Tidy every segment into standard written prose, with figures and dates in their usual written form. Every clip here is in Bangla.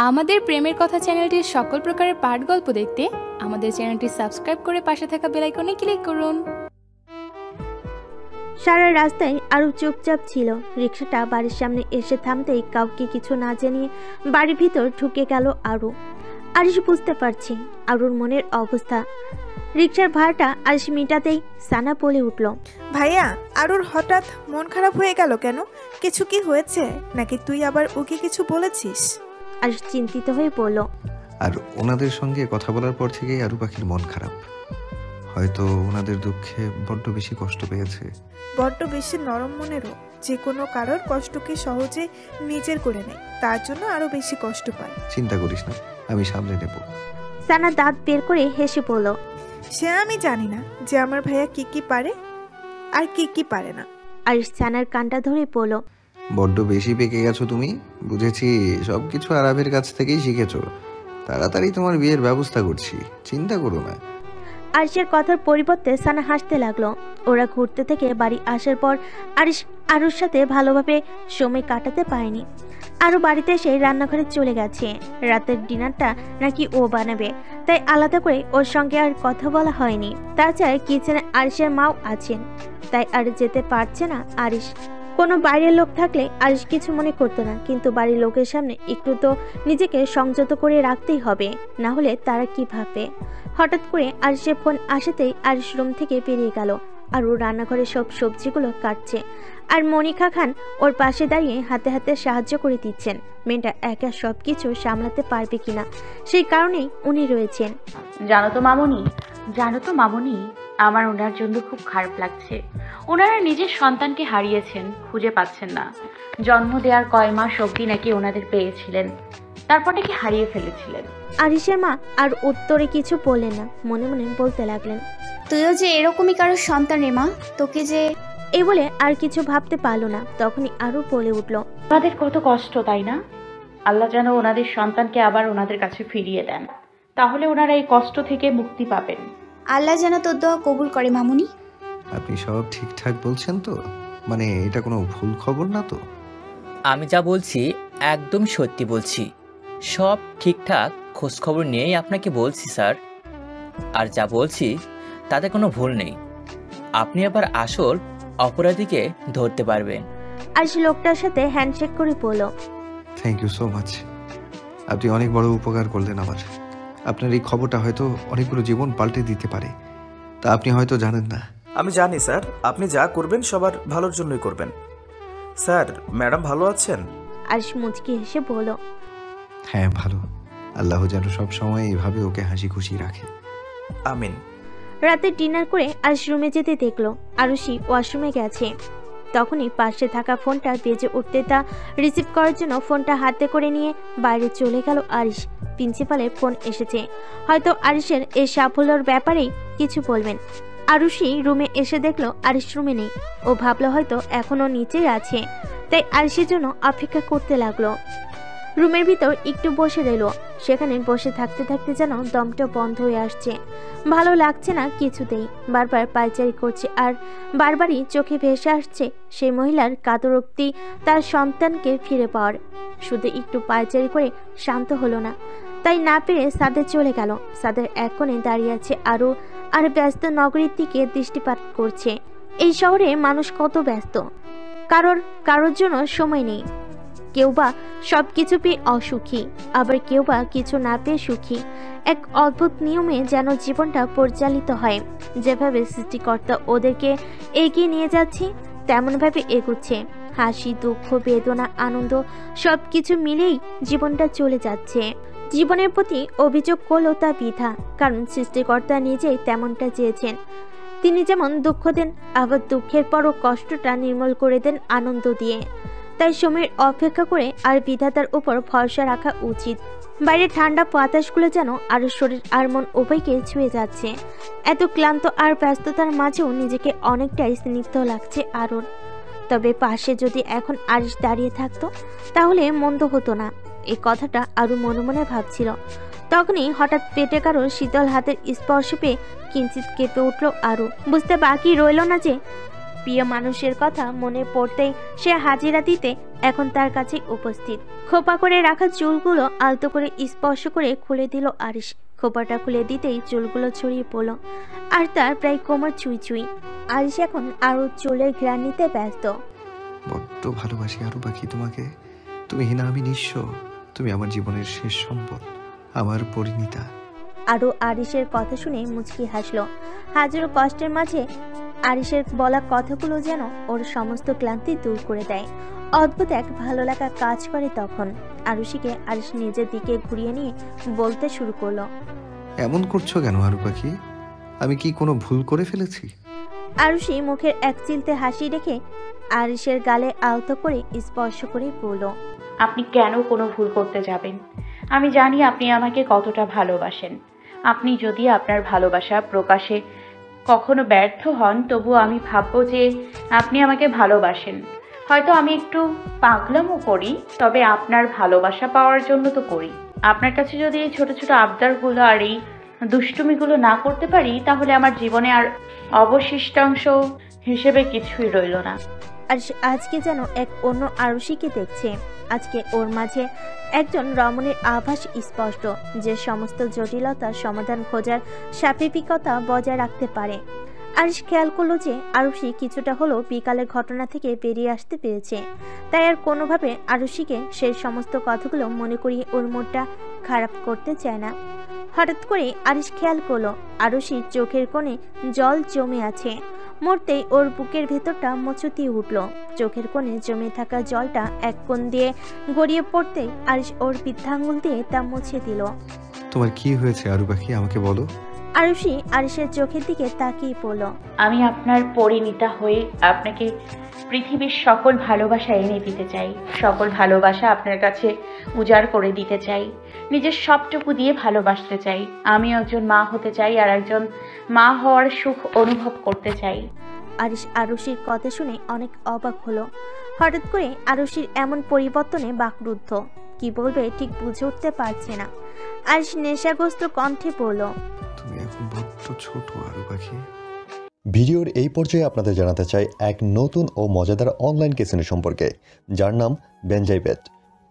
আমাদের প্রেমের কথা চ্যানেলটির সকল প্রকারের পাঠ গল্প দেখতে আমাদের চ্যানেলটি সাবস্ক্রাইব করে পাশে থাকা বেল আইকনে ক্লিক করুন। সারা রাস্তায় আরু চুপচাপ ছিল। রিক্সাটা বাড়ির সামনে এসে থামতেই কাউকে কিছু না জানিয়ে বাড়ির ভিতর ঢুকে গেল আরু। আরিশ বুঝতে পারছি আরুর মনের অবস্থা। রিক্সার ভাড়াটা আরিশ মিটাতেই সানা বলে উঠল, ভাইয়া, আরুর হঠাৎ মন খারাপ হয়ে গেল কেন? কিছু কি হয়েছে নাকি তুই আবার ওকে কিছু বলেছিস? আরিশ চিন্তিত হয়ে বলল, আর ওনাদের সঙ্গে কথা বলার পর থেকেই আরু পাখির মন খারাপ। হয়তো ওনাদের দুঃখে বড্ড বেশি কষ্ট পেয়েছে। বড্ড বেশি নরম মনেরও যে কোনো কারোর কষ্টকে সহজে নিজের করে নেয়, তার জন্য আরো বেশি কষ্ট পায়। চিন্তা করিস না, আমি সামলে নেব। সানা দাঁত বের করে হেসে বলল, সে আমি জানি না যে আমার ভাইয়া কি কি পারে আর কি কি পারে না। আরিশ সানার কানটা ধরে বলল, বড্ড বেশি পেকে গেছো তুমি। বুঝেছি, সবকিছু আরাবের কাছ থেকেই শিখেছো। তাড়াতাড়ি তোমার বিয়ের ব্যবস্থা করছি, চিন্তা করো না। আরিশের কথার পরিবর্তে সানা হাসতে লাগলো। ওরা ঘুরতে থেকে বাড়ি আসার পর আরিশ আরুর সাথে ভালোভাবে সময় কাটাতে পারেনি। আরু বাড়িতে এসে রান্নাঘরে চলে গেছে। রাতের ডিনারটা নাকি ও বানাবে, তাই আলাদা করে ওর সঙ্গে আর কথা বলা হয়নি। তাছাড়া কিচেনে আরিশের মাও আছেন, তাই আর যেতে পারছে না আরিশ। কোনো বাইরের লোক থাকলে আরিশ কিছু মনে করতো না, কিন্তু বাড়ির লোকের সামনে একটু তো নিজেকে সংযত করে রাখতেই হবে, না হলে তারা কি ভাববে। হঠাৎ করে আরিশের ফোন আসাতেই আরিশ রুম থেকে বেরিয়ে গেল। আর ও রান্নাঘরে সব সবজিগুলো কাটছে, আর মনিকা খান ওর পাশে দাঁড়িয়ে হাতে হাতে সাহায্য করে দিচ্ছেন। মেয়েটা একা সবকিছু সামলাতে পারবে কিনা সেই কারণেই উনি রয়েছেন। জানো তো মামুনি, আমার ওনার জন্য খুব খারাপ লাগছে। ওনারা নিজের সন্তানকে হারিয়েছেন, খুঁজে পাচ্ছেন না। জন্ম দেওয়ার কয় মাস অবধি নাকি ওনাদের পেয়েছিলেন, তারপর নাকি হারিয়ে ফেলেছিলেন। আরিশের মা আর উত্তরে কিছু বললেন না, মনে মনে বলতে লাগলেন, তুইও যে এরকমই কারোর সন্তান রে মা, তোকে যে। এই বলে আর কিছু ভাবতে পারলো না। তখনই আরো বলে উঠল, ওনাদের কত কষ্ট, তাই না? আল্লাহ যেন ওনাদের সন্তানকে আবার ওনাদের কাছে ফিরিয়ে দেন, তাহলে ওনারা এই কষ্ট থেকে মুক্তি পাবেন। আল্লাহ যেন তোর দোয়া কবুল করে মামুনি। আপনি সব ঠিকঠাক বলছেন তো? মানে এটা কোনো ভুল খবর না তো? আমি যা বলছি একদম সত্যি বলছি। সব ঠিকঠাক খোঁজখবর নিয়েই আপনাকে বলছি স্যার। আর যা বলছি তাতে কোনো ভুল নেই। আপনি আবার আসল অপরাধীকে ধরতে পারবেন। আরিশ লোকটার সাথে হ্যান্ডশেক করে বলল, থ্যাংক ইউ সো মাচ। আপনি অনেক বড় উপকার করলেন আমার। আপনার এই খবরটা হয়তো অনেকগুলো জীবন পাল্টে দিতে পারে, তা আপনি হয়তো জানেন না। আমি জানি স্যার, আপনি যা করবেন সবার ভালোর জন্যই করবেন। স্যার, ম্যাডাম ভালো আছেন? আরিশ মুচকি হেসে বলল, হ্যাঁ ভালো। আল্লাহ যেন সব সময় এইভাবে ওকে হাসি খুশি রাখে। আমিন। রাতে ডিনার করে আরিশ রুমে যেতে দেখলো আরুষি ওয়াশরুমে গেছে। তখনই পাশে থাকা ফোনটা বেজে উঠতে তা রিসিভ করার জন্য ফোনটা হাতে করে নিয়ে বাইরে চলে গেল আরিশ। প্রিন্সিপালের ফোন এসেছে, হয়তো আরিশের এই সাফল্যর ব্যাপারেই কিছু বলবেন। আরুষি রুমে এসে দেখলো আরিশ রুমে নেই। ও ভাবলো হয়তো এখনো নিচেই আছে, তাই আরিশের জন্য অপেক্ষা করতে লাগলো। রুমের ভিতর একটু বসে রইল। সেখানে বসে থাকতে থাকতে যেন দমটা বন্ধ হয়ে আসছে, ভালো লাগছে না কিছুতেই। বারবার পায়চারি করছে আর বারবারই চোখে ভেসে আসছে সেই মহিলার কাতরোক্তি, তার সন্তানকে ফিরে পাওয়ার। শুধু একটু পায়চারি করে শান্ত হলো না, তাই না পেরে সাদে চলে গেল। সাদের এক কোণে দাঁড়িয়ে আছে আরও, আর ব্যস্ত নগরীর দিকে দৃষ্টিপাত করছে। এই শহরে মানুষ কত ব্যস্ত, কারোর জন্য সময় নেই। কেউ বা সব কিছু পেয়ে অসুখী, আবার কেউ বা কিছু না পেয়ে সুখী। এক অদ্ভুত নিয়মে যেন জীবনটা পরিচালিত হয়। যেভাবে সৃষ্টিকর্তা ওদেরকে এগিয়ে নিয়ে যাচ্ছে তেমনভাবে এগোচ্ছে। হাসি, দুঃখ, বেদনা, আনন্দ সব কিছু মিলেই জীবনটা চলে যাচ্ছে। জীবনের প্রতি অভিযোগ করলেও তা বৃথা, কারণ সৃষ্টিকর্তা নিজেই তেমনটা চেয়েছেন। তিনি যেমন দুঃখ দেন, আবার দুঃখের পরও কষ্টটা নির্মূল করে দেন আনন্দ দিয়ে। তাই সময়ের অপেক্ষা করে আর বিধাতার উপর ভরসা রাখা উচিত। বাইরে ঠান্ডা বাতাসগুলো যেন আর শরীর আর মন উভয়কে ছুঁয়ে যাচ্ছে। এত ক্লান্ত আর ব্যস্ততার মাঝেও নিজেকে অনেকটাই স্নিগ্ধ লাগছে আরুর। তবে পাশে যদি এখন আরিশ দাঁড়িয়ে থাকতো তাহলে মন্দ হতো না, এই কথাটা আরু মনে মনে ভাবছিল। তখনই হঠাৎ পেটে কারো শীতল হাতের স্পর্শ পেয়ে কিঞ্চিত কেঁপে উঠল আরু। বুঝতে বাকি রইল না যে প্রিয় মানুষের কথা মনে পড়তেই সে হাজিরা দিতে এখন তার কাছে উপস্থিত। খোপা করে রাখা চুলগুলো আলতো করে স্পর্শ করে খুলে দিল আরিশ। খোপাটা খুলে দিতেই চুলগুলো ছড়িয়ে পড়ল আর তার প্রায় কোমর ছুঁই ছুঁই। আরিশ এখন আরো চুলের ঘ্রাণ নিতে ব্যস্ত। বড্ড ভালোবাসি আরু পাখি তোমাকে। তুমি হিনা, আমি নিঃস্ব। তুমি আমার জীবনের শেষ সম্পদ, আমার পরিণীতা। আরও আরিশের কথা শুনে মুচকি হাসলো। হাজারো কষ্টের মাঝে আরিশের বলা কথাগুলো যেন ওর সমস্ত ক্লান্তি দূর করে দেয়। অদ্ভুত এক ভালো লাগা কাজ করে তখন। আরুষিকে আরিশ নিজের দিকে ঘুরিয়ে নিয়ে বলতে শুরু করলো, এমন করছো কেন আরু পাখি? আমি কি কোনো ভুল করে ফেলেছি? আরুষি মুখের এক চিলতে হাসি রেখে আরিশের গালে আলতো করে স্পর্শ করে বলল, আপনি কেন কোনো ভুল করতে যাবেন? আমি জানি আপনি আমাকে কতটা ভালোবাসেন। আপনি যদি আপনার ভালোবাসা প্রকাশে কখনো ব্যর্থ হন, তবু আমি ভাববো যে আপনি আমাকে ভালোবাসেন। হয়তো আমি একটু পাগলামও করি, তবে আপনার ভালোবাসা পাওয়ার জন্য তো করি। আপনার কাছে যদি এই ছোট ছোট আবদারগুলো আর এই দুষ্টুমিগুলো না করতে পারি, তাহলে আমার জীবনে আর অবশিষ্টাংশ হিসেবে কিছুই রইল না। আর আজকে যেন এক অন্য আরুষিকে দেখছে। আজকে ওর মাঝে একজন রমণীর আভাস স্পষ্ট, যে সমস্ত জটিলতার সমাধান খোঁজার সাপেক্ষিকতা বজায় রাখতে পারে। আরিশ খেয়াল করলো যে আরুষি কিছুটা হলেও বিকালের ঘটনা থেকে বেরিয়ে আসতে পেরেছে। তাই আর কোনোভাবে আরুষিকে সেই সমস্ত কথাগুলো মনে করিয়ে ওর মুডটা খারাপ করতে চায় না। হঠাৎ করে আরিশ খেয়াল করলো আরুষির চোখের কোণে জল জমে আছে। মুহূর্তেই ওর বুকের ভেতরটা মোচড়িয়ে উঠল। চোখের কোণে জমে থাকা জলটা এক কোণ দিয়ে গড়িয়ে পড়তেই আরিশ ওর বৃদ্ধাঙ্গুল দিয়ে তা মুছে দিল। তোমার কি হয়েছে আরু পাখি, আমাকে বলো। আরুষি আরিশের চোখের দিকে তাকিয়ে পড়ল। আমি আপনার পরিণীতা হয়ে আপনাকে পৃথিবীর সকল ভালোবাসা এনে দিতে চাই। সকল ভালোবাসা আপনার কাছে উজাড় করে দিতে চাই। নিজের সবটুকু দিয়ে ভালোবাসতে চাই। আমি একজন মা হতে চাই, আর একজন মা হওয়ার সুখ অনুভব করতে চাই। আরিশ আরুষির কথা শুনে অনেক অবাক হলো। হঠাৎ করে আরুষির এমন পরিবর্তনে বাকরুদ্ধ। কি বলবে ঠিক বুঝে উঠতে পারছে না। আরিশ নেশাগ্রস্ত কণ্ঠে বলল, তুমি এখন বড্ড ছোট আরু পাখি। ভিডিওর এই পর্যায়ে আপনাদের জানাতে চাই এক নতুন ও মজাদার অনলাইন ক্যাসিনো সম্পর্কে, যার নাম বেনজাই বেট।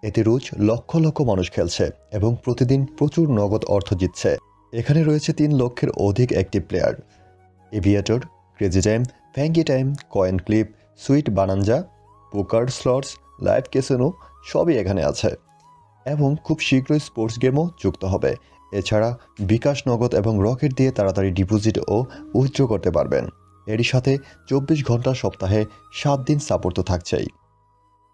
এতে রোজ লক্ষ লক্ষ মানুষ খেলছে এবং প্রতিদিন প্রচুর নগদ অর্থ জিতছে। এখানে রয়েছে 3 লক্ষের অধিক active player. Aviator, Crazy Time, Funky Time, Coin Flip, Sweet Bonanza, Poker Slots, live casino সবই এখানে আছে এবং খুব শীঘ্রই স্পোর্টস গেমও যুক্ত হবে। এছাড়া বিকাশ নগদ এবং রকেট দিয়ে তাড়াতাড়ি ডিপোজিট ও উইথড্র করতে পারবেন। এরই সাথে 24 ঘন্টা সপ্তাহে 7 দিন সাপোর্ট তো থাকছেই।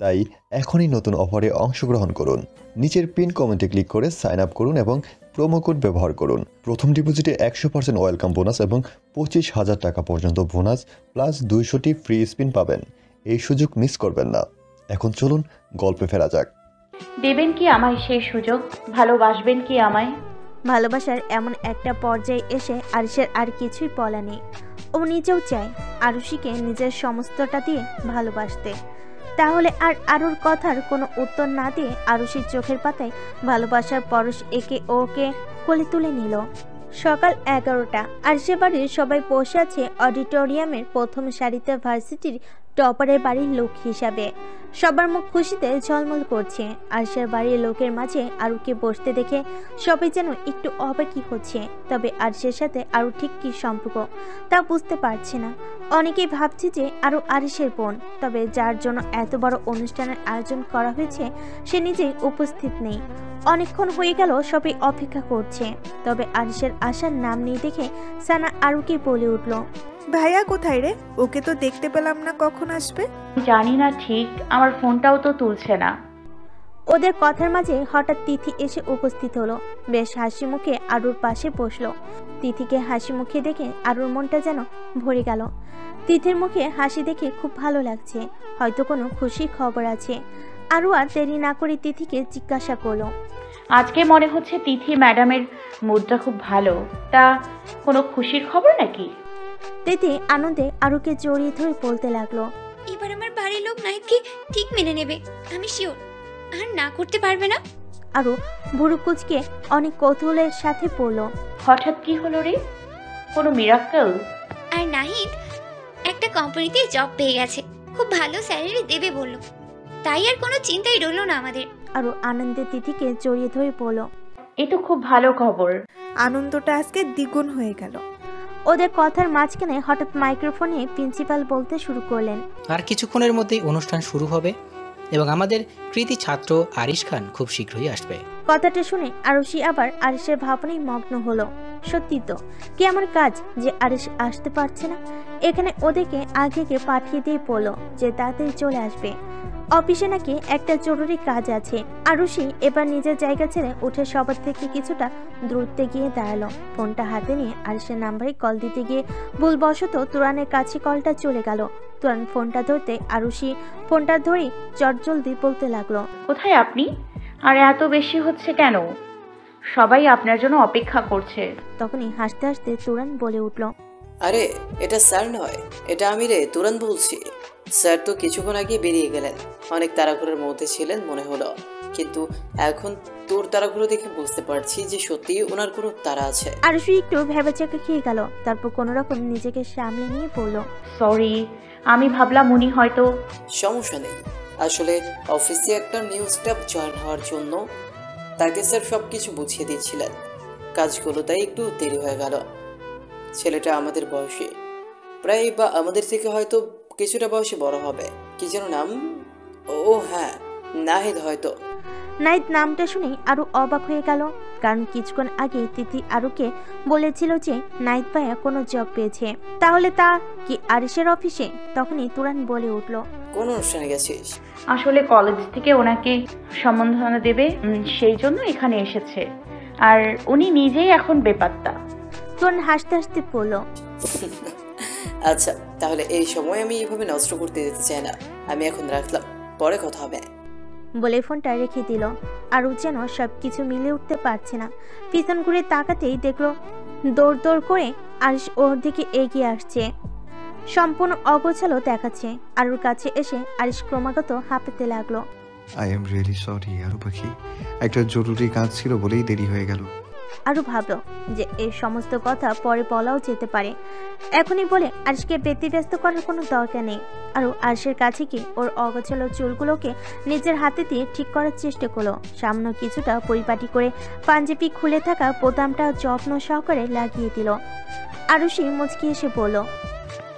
তাই এখনই নতুন অফারে অংশগ্রহণ করুন। নিচের পিন কমেন্টে ক্লিক করে সাইন আপ করুন এবং প্রোমো কোড ব্যবহার করুন। প্রথম ডিপোজিটে 100% ওয়েলকাম বোনাস এবং 25,000 টাকা পর্যন্ত বোনাস প্লাস 200টি ফ্রি স্পিন পাবেন। এই সুযোগ মিস করবেন না। এখন চলুন গল্পে ফেরা যাক। দেবেন কি আমায় সেই সুযোগ? ভালোবাসবেন কি আমায়? ভালোবাসার এমন একটা পর্যায়ে এসে আরিশের আর কিছুই বলা নেই। ও নিজেও চায় আরুষিকে নিজের সমস্তটা দিয়ে ভালোবাসতে। তাহলে আর আরুর কথার কোনো উত্তর না দিয়ে আরুষির চোখের পাতায় ভালোবাসার পরশ একে ওকে কোলে তুলে নিল। সকাল 11টা। আরিশের বাড়ির সবাই বসে আছে অডিটোরিয়ামের প্রথম সারিতে ভার্সিটির টপারের বাড়ির লোক হিসাবে। সবার মুখ খুশিতে ঝলমল করছে। আরিশের বাড়ির লোকের মাঝে আরুকে বসতে দেখে সবাই যেন একটু অবাকই হচ্ছে। তবে আরিশের সাথে আরু ঠিক কী সম্পর্ক তা বুঝতে পারছে না। অনেকেই ভাবছে যে আরু আরিশের বোন। তবে যার জন্য এত বড় অনুষ্ঠানের আয়োজন করা হয়েছে সে নিজেই উপস্থিত নেই। অনেকক্ষণ হয়ে গেল সবাই অপেক্ষা করছে। তবে আরিশের আসার নাম নেই দেখে সানা আরুকে বলে উঠল, ভাইয়া কোথায় রে? ওকে তো দেখতে পেলাম না, কখন আসবে? জানি না ঠিক, আমার ফোনটাও তো তুলছে না। ওদের কথার মাঝে হঠাৎ তিথি এসে উপস্থিত হলো। বেশ হাসি মুখে আরুর পাশে বসলো। তিথিকে হাসি মুখে দেখে আরুর মনটা যেন ভরে গেল। তিথির মুখে হাসি দেখে খুব ভালো লাগছে। হয়তো কোনো খুশির খবর আছে। আরু আর দেরি না করে তিথিকে জিজ্ঞাসা করলো, আজকে মনে হচ্ছে তিথি ম্যাডামের মুডটা খুব ভালো, তা কোনো খুশির খবর নাকি? তিথি আনন্দে আরুকে জড়িয়ে ধরে বলতে লাগলো, এবার আমার বাড়ির লোক নাহিদকে ঠিক মেনে নেবে, আমি শিওর। আর না করতে পারবে না। আরু ভুরু কুচকে অনেক কৌতূহলের সাথে বলল, হঠাৎ কি হলো রে? কোনো মিরাক্কেল? আর নাহিদ একটা কোম্পানিতে জব পেয়ে গেছে, খুব ভালো স্যালারি দেবে বলল। তাই আর কোনো চিন্তাই রইল না আমাদের। আরও আনন্দে তিথিকে জড়িয়ে ধরে বলল, এ তো খুব ভালো খবর। আনন্দটা আজকে দ্বিগুণ হয়ে গেল। ওদের কথার মাঝখানে হঠাৎ মাইক্রোফোনে প্রিন্সিপাল বলতে শুরু করলেন, আর কিছুক্ষণের মধ্যেই অনুষ্ঠান শুরু হবে এবং আমাদের কৃতি ছাত্র আরিশ খান খুব শীঘ্রই আসবে। কথাটা শুনে আরুষি আবার আরিশের ভাবনায় মগ্ন হলো। সত্যি তো, কি এমন কাজ যে আরিশ আসতে পারছে না? এখানে ওদেরকে আগে পাঠিয়ে দিয়ে বলল যে তাড়াতাড়ি চলে আসবে, অফিসে নাকি একটা জরুরি কাজ আছে। আরুষি এবার নিজের জায়গা ছেড়ে উঠে সবার থেকে কিছুটা দূরত্বে গিয়ে দাঁড়ালো। ফোনটা হাতে নিয়ে আরিশের নাম্বারে কল দিতে গিয়ে ভুলবশত তুরানের কাছে কলটা চলে গেল। তুরান ফোনটা ধরতে আরুষি ফোনটা ধরেই চটজলদি বলতে লাগলো, কোথায় আপনি? আর এত বেশি হচ্ছে কেন? সবাই আপনার জন্য অপেক্ষা করছে। তখনই হাসতে হাসতে তুরান বলে উঠল, আরে এটা স্যার নয়, এটা আমি রে, তুরান বলছি। স্যার তো কিছুক্ষণ আগে বেরিয়ে গেলেন, অনেক তাড়াহুড়োর মধ্যে ছিলেন মনে হলো, কিন্তু এখন তোর তাড়াহুড়ো দেখে বুঝতে পারছি যে সত্যিই ওনার কোনো তাড়া আছে। আরুষি একটু ভেবেচাকা খেয়ে গেল, তারপর কোনো রকম নিজেকে সামলে নিয়ে বলল, সরি, আমি ভাবলাম উনি হয়তো। সমস্যা নেই, আসলে অফিসে একটা নিউ স্টাফ জয়েন হওয়ার জন্য তাকে স্যার সব কিছু বুঝিয়ে দিচ্ছিলেন, কাজগুলো তাই একটু দেরি হয়ে গেল। ছেলেটা আমাদের বয়সী, প্রায় বা আমাদের থেকে হয়তো কিছুটা বয়সে বড় হবে। কি যেন নাম? ও হ্যাঁ, নাহিদ হয়তো। নাহিদ নামটা শুনে আরো অবাক হয়ে গেল, কারণ কিছুক্ষণ আগে তিথি আরুকে বলেছিল যে নাহিদ ভাইয়া কোনো জব পেয়েছে। তাহলে তা কি আরিশের অফিসে? তখনই তুরান বলে উঠল, কোন অনুষ্ঠানে গেছিস? আসলে কলেজ থেকে ওনাকে সম্বর্ধনা দেবে, সেই জন্য এখানে এসেছে। আর উনি নিজেই এখন বেপাত্তা। তুরান হাসতে হাসতে বলল, আচ্ছা, তাহলে এই সময় আমি এইভাবে নষ্ট করতে দিতে চাই না। আমি এখন রাখলাম, পরে কথা হবে। বলে ফোনটা রেখে দিল। আরু যেন সবকিছু মিলে উঠতে পারছে না। পিছন ঘুরে তাকাতেই দেখলো দৌড় দৌড় করে আরিশ ওর দিকে এগিয়ে আসছে, সম্পূর্ণ অগোছালো দেখাচ্ছে। আরুর কাছে এসে আরিশ ক্রমাগত হাঁপাতে লাগলো। আই এম রিয়েলি সরি আরু পাখি, একটা জরুরি কাজ ছিল বলেই দেরি হয়ে গেল। আরু ভাবলো যে এই সমস্ত কথা পরে বলাও যেতে পারে, এখনই বলে আরিশকে ব্যতিব্যস্ত করার কোনো দরকার নেই। আরু আরিশের কাছে গিয়ে ওর অগোছালো চুলগুলোকে নিজের হাতে দিয়ে ঠিক করার চেষ্টা করলো। সামান্য কিছুটা পরিপাটি করে পাঞ্জাবি খুলে থাকা বোতামটা যত্ন সহকারে লাগিয়ে দিল। আরুষি মুচকি এসে বলল,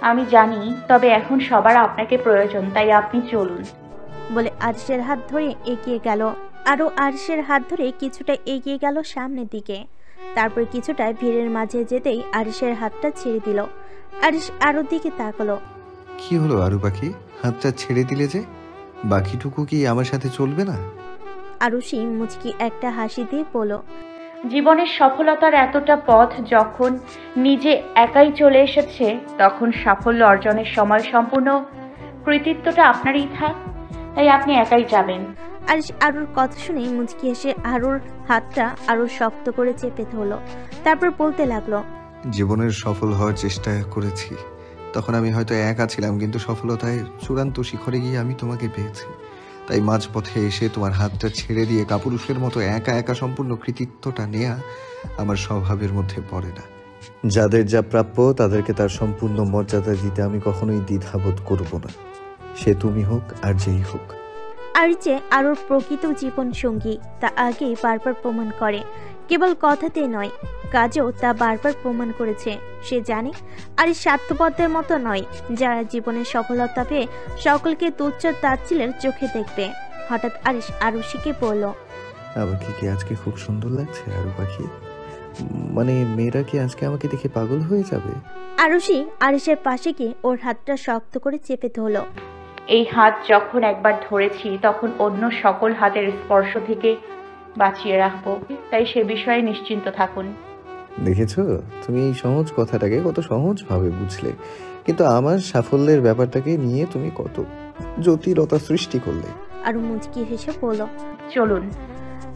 আমি জানি, তবে এখন সবার আপনাকে প্রয়োজন, তাই আপনি চলুন। বলে আরিশের হাত ধরে এগিয়ে গেল। আরও আরিশের হাত ধরে কিছুটা এগিয়ে গেল সামনের দিকে। তারপর কিছুটা ভিড়ের মাঝে যেতেই আরিশের হাতটা ছেড়ে দিল। আরিশ আরুর দিকে তাকালো। কি হলো আরু পাখি, হাতটা ছেড়ে দিলে যে? বাকিটুকু কি আমার সাথে চলবে না? আরুষি মুচকি একটা হাসি দিয়ে বলল, জীবনের সফলতার এতটা পথ যখন নিজে একাই চলে এসেছে, তখন সাফল্য অর্জনের সময় সম্পূর্ণ কৃতিত্বটা আপনারই থাক, তাই আপনি একাই যাবেন। আরিশ আরুর কথা শুনে মুচকি এসে আরুর হাতটা আরো শক্ত করে চেপে ধরলো। তারপর বলতে লাগলো, জীবনের সফল হওয়ার চেষ্টা করেছি, তখন আমি হয়তো একা ছিলাম, কিন্তু সফলতায় চূড়ান্ত শিখরে গিয়ে আমি তোমাকে পেয়েছি। তাই মাঝপথে এসে তোমার হাতটা ছেড়ে দিয়ে কাপুরুষের মতো একা একা সম্পূর্ণ কৃতিত্বটা নেয়া আমার স্বভাবের মধ্যে পড়ে না। যাদের যা প্রাপ্য তাদেরকে তার সম্পূর্ণ মর্যাদা দিতে আমি কখনোই দ্বিধাবোধ করব না, সে তুমি হোক আর যেই হোক। আরিচে আরুর প্রকৃত জীবন সঙ্গী তা আগেই বারবার প্রমাণ করে, কেবল কথাতে নয় কাজেও তা বারবার প্রমাণ করেছে। সে জানে আরিশ স্বার্থপরদের মতো নয়, যারা জীবনের সফলতা পেয়ে সকলকে তুচ্ছ তাচ্ছিল্যের চোখে দেখবে। হঠাৎ আরিশ আরুষিকে বলল, আমার কি আজকে খুব সুন্দর লাগছে আরু পাখি? মানে মেয়েরা কি আজকে আমাকে দেখে পাগল হয়ে যাবে? আরুষি আরিশের পাশে গিয়ে ওর হাতটা শক্ত করে চেপে ধরল। এই হাত যখন একবার ধরেছি তখন অন্য সকল হাতের স্পর্শ থেকে বাঁচিয়ে রাখবো, তাই সে বিষয়ে নিশ্চিন্ত থাকুন। দেখেছো, তুমি এই সহজ কথাটাকে কত সহজভাবে বুঝলে, কিন্তু আমার সাফল্যের ব্যাপারটাকে নিয়ে তুমি কত জটিলতা সৃষ্টি করলে। আরু মুচকি হেসে বলল, চলুন।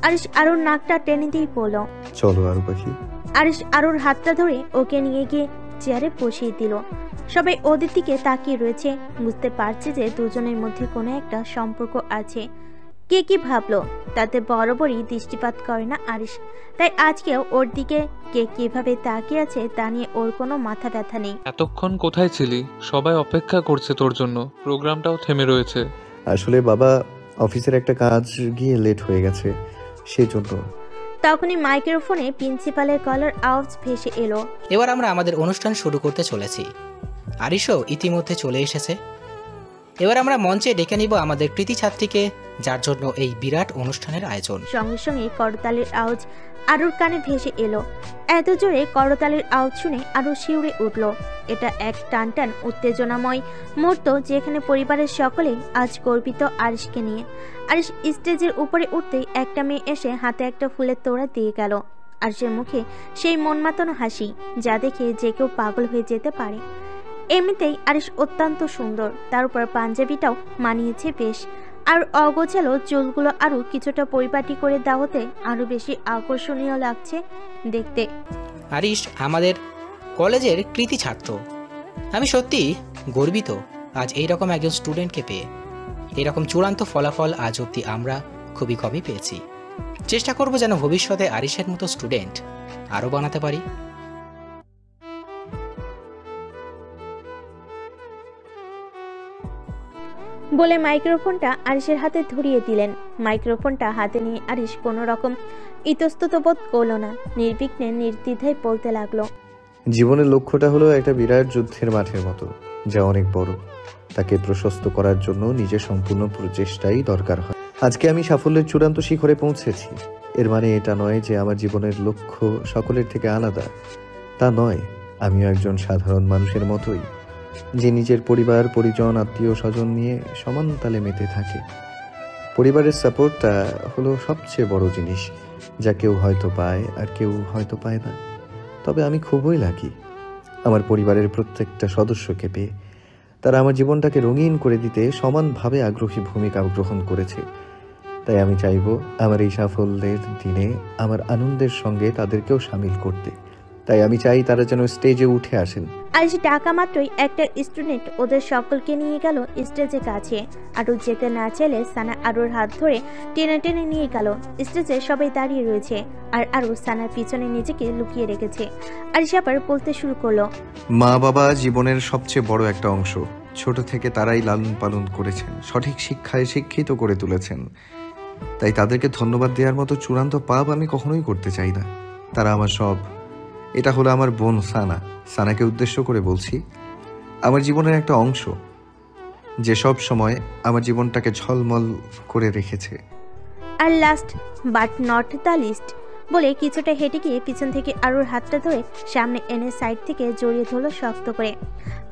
আরিশ আরুর নাকটা টেনে দিয়ে বলল, চলো আরু পাখি। আরিশ আরুর হাতটা ধরে ওকে নিয়ে গিয়ে চেয়ারে বসিয়ে দিল। সবাই ওদের দিকে তাকিয়ে রয়েছে, বুঝতে পারছে যে দুজনের মধ্যে কোনো একটা সম্পর্ক আছে। কে কি ভাবলো তাতে বরাবরই দৃষ্টিপাত করে না আরিশ, তাই আজকেও ওর দিকে কে কিভাবে তাকিয়ে আছে তা নিয়ে ওর কোনো মাথা ব্যথা নেই। এতক্ষণ কোথায় ছিলি? সবাই অপেক্ষা করছে তোর জন্য, প্রোগ্রামটাও থেমে রয়েছে। আসলে বাবা, অফিসের একটা কাজ গিয়ে লেট হয়ে গেছে সেই জন্য। তখনই মাইক্রোফোনে প্রিন্সিপালের গলার আওয়াজ ভেসে এলো। এবার আমরা আমাদের অনুষ্ঠান শুরু করতে চলেছি। আরিশও ইতিমধ্যে চলে এসেছে। এবার আমরা মঞ্চে ডেকে নিব আমাদের কৃতি ছাত্রীকে, যার জন্য এই বিরাট অনুষ্ঠানের আয়োজন। সঙ্গে সঙ্গে করতালির আওয়াজ আরুর কানে ভেসে এলো। এত জোরে করতালির আওয়াজ শুনে আরু শিউরে উঠল। এটা এক টানটান উত্তেজনাময় মুহূর্ত, যেখানে পরিবারের সকলেই আজ গর্বিত আরিশকে নিয়ে। আরিশ স্টেজের উপরে উঠতেই একটা মেয়ে এসে হাতে একটা ফুলের তোড়া দিয়ে গেল। আরিশের মুখে সেই মন মাতানো হাসি, যা দেখে যে কেউ পাগল হয়ে যেতে পারে। এমনিতেই আরিশ অত্যন্ত সুন্দর, তার উপর পাঞ্জাবিটাও মানিয়েছে বেশ। আর অগোছালো চুলগুলো আরও কিছুটা পরিপাটি করে দেওয়াতে আরও বেশি আকর্ষণীয় লাগছে দেখতে। আরিশ আমাদের কলেজের কৃতি ছাত্র। আমি সত্যি গর্বিত আজ এইরকম একজন স্টুডেন্টকে পেয়ে। এরকম চূড়ান্ত ফলাফল আজ অবধি আমরা খুবই কমই পেয়েছি। চেষ্টা করব যেন ভবিষ্যতে আরিশের মতো স্টুডেন্ট আরও বানাতে পারি। বলে মাইক্রোফোনটা আরিশের হাতে ধরিয়ে দিলেন। মাইক্রোফোনটা হাতে নিয়ে আরিশ কোনো রকম ইতস্তত বোধ করল না, নির্বিঘ্নে নির্দ্বিধায় বলতে লাগলো। জীবনের লক্ষ্যটা হলো একটা বিরাট যুদ্ধের মাঠের মতো, যা অনেক বড়। তাকে প্রশস্ত করার জন্য নিজের সম্পূর্ণ প্রচেষ্টাই দরকার হয়। আজকে আমি সাফল্যের চূড়ান্ত শিখরে পৌঁছেছি। এর মানে এটা নয় যে আমার জীবনের লক্ষ্য সকলের থেকে আলাদা, তা নয়। আমিও একজন সাধারণ মানুষের মতোই, যে নিজের পরিবার, পরিজন, আত্মীয় স্বজন নিয়ে সমান তালে মেতে থাকে। পরিবারের সাপোর্টটা হলো সবচেয়ে বড় জিনিস, যা কেউ হয়তো পায় আর কেউ হয়তো পায় না। তবে আমি খুবই লাকি আমার পরিবারের প্রত্যেকটা সদস্যকে পেয়ে। তারা আমার জীবনটাকে রঙিন করে দিতে সমানভাবে আগ্রহী ভূমিকা গ্রহণ করেছে। তাই আমি চাইব আমার এই সাফল্যের দিনে আমার আনন্দের সঙ্গে তাদেরকেও সামিল করতে। তাই আমি চাই তারা যেন স্টেজে উঠে আসেন। আজ ডাকা মাত্রই একটা স্টুডেন্ট ওদের সকলকে নিয়ে গেল স্টেজের কাছে। আরু যেতে না চাইলে সানা আরুর হাত ধরে টেনে টেনে নিয়ে গেল। স্টেজে সবাই দাঁড়িয়ে রয়েছে আর আরু সানার পিছনে নিজেকে লুকিয়ে রেখেছে। আর আবার বলতে শুরু করলো, মা বাবা জীবনের সবচেয়ে বড় একটা অংশ। ছোট থেকে তারাই লালন পালন করেছেন, সঠিক শিক্ষায় শিক্ষিত করে তুলেছেন। তাই তাদেরকে ধন্যবাদ দেওয়ার মতো চূড়ান্ত পাপ আমি কখনোই করতে চাই না। তারা আমার সব। এটা হলো আমার বোন সানা। সানাকে উদ্দেশ্য করে বলছি, আমার জীবনের একটা অংশ, যে সব সময় আমার জীবনটাকে ঝলমল করে রেখেছে। আর last but not the least বলে কিছুটা হেঁটে গিয়ে পিছন থেকে আরুর হাতটা ধরে সামনে এনে সাইড থেকে জড়িয়ে ধরলো শক্ত করে।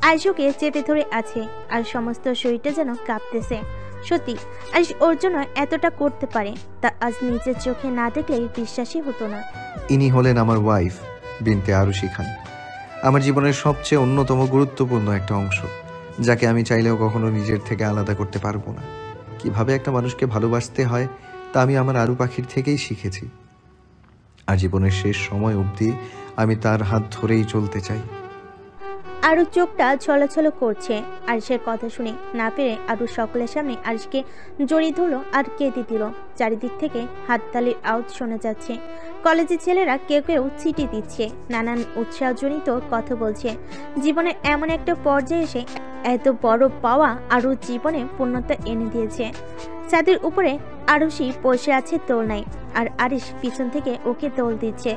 আয়ুষকে চেপে ধরে আছে আর সমস্ত শরীরটা যেন কাঁপতেছে। সত্যি আয়ুষ ওর জন্য এতটা করতে পারে, তা আজ নিজের চোখে না দেখলেই বিশ্বাসই হতো না। ইনি হলেন আমার ওয়াইফ বিনতে আরুশি খান। আমার জীবনের সবচেয়ে অন্যতম গুরুত্বপূর্ণ একটা অংশ, যাকে আমি চাইলেও কখনো নিজের থেকে আলাদা করতে পারবো না। কিভাবে একটা মানুষকে ভালোবাসতে হয় তা আমি আমার আরু পাখির থেকেই শিখেছি। আর জীবনের শেষ সময় অবধি আমি তার হাত ধরেই চলতে চাই। আরু চোখটা ছলছল করছে। আরিশের কথা শুনে না পেরে আরু সকলের সামনে আরিশকে জড়িয়ে ধরলো আর কেঁদে দিল। চারিদিক থেকে হাততালির আওয়াজ শোনা যাচ্ছে। কলেজের ছেলেরা কেউ কেউ চিঠি দিচ্ছে, নানান উৎসাহজনিত কথা বলছে। জীবনের এমন একটা পর্যায়ে এসে এত বড় পাওয়া আরু জীবনে পূর্ণতা এনে দিয়েছে। ছাদের উপরে আরুষি বসে আছে দোলনায়, আর আরিশ পিছন থেকে ওকে দোল দিচ্ছে।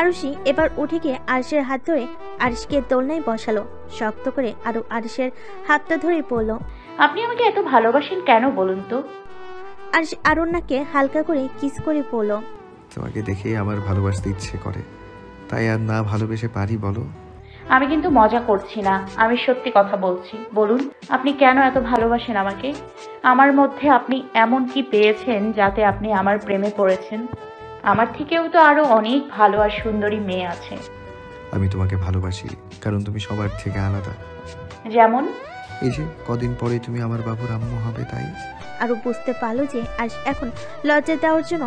আরুষি এবার উঠে গিয়ে আরিশের হাত ধরে আরিশকে দোলনায় বসালো শক্ত করে। আরু আরিশের হাতটা ধরে বলল, আপনি আমাকে এত ভালোবাসেন কেন বলুন তো? আরিশ আরুন্নাকে হালকা করে কিস করে বলল, তোমাকে দেখেই আমার ভালোবাসতে ইচ্ছে করে, তাই আর না ভালোবেসে পারি বলো? আমি কিন্তু মজা করছি না, আমি সত্যি কথা বলছি। বলুন আপনি কেন এত ভালোবাসেন আমাকে? আমার মধ্যে আপনি এমন কি পেয়েছেন যাতে আপনি আমার প্রেমে পড়েছেন? আমার থেকেও তো আরো অনেক ভালো আর সুন্দরী মেয়ে আছে। আমি তোমাকে ভালোবাসি কারণ তুমি সবার থেকে আলাদা। যেমন? এই যে কদিন পরে তুমি আমার বাবুর আম্মু হবে, তাই। আরু বুঝতে পারলো যে আরিশ এখন লজ্জা দেওয়ার জন্য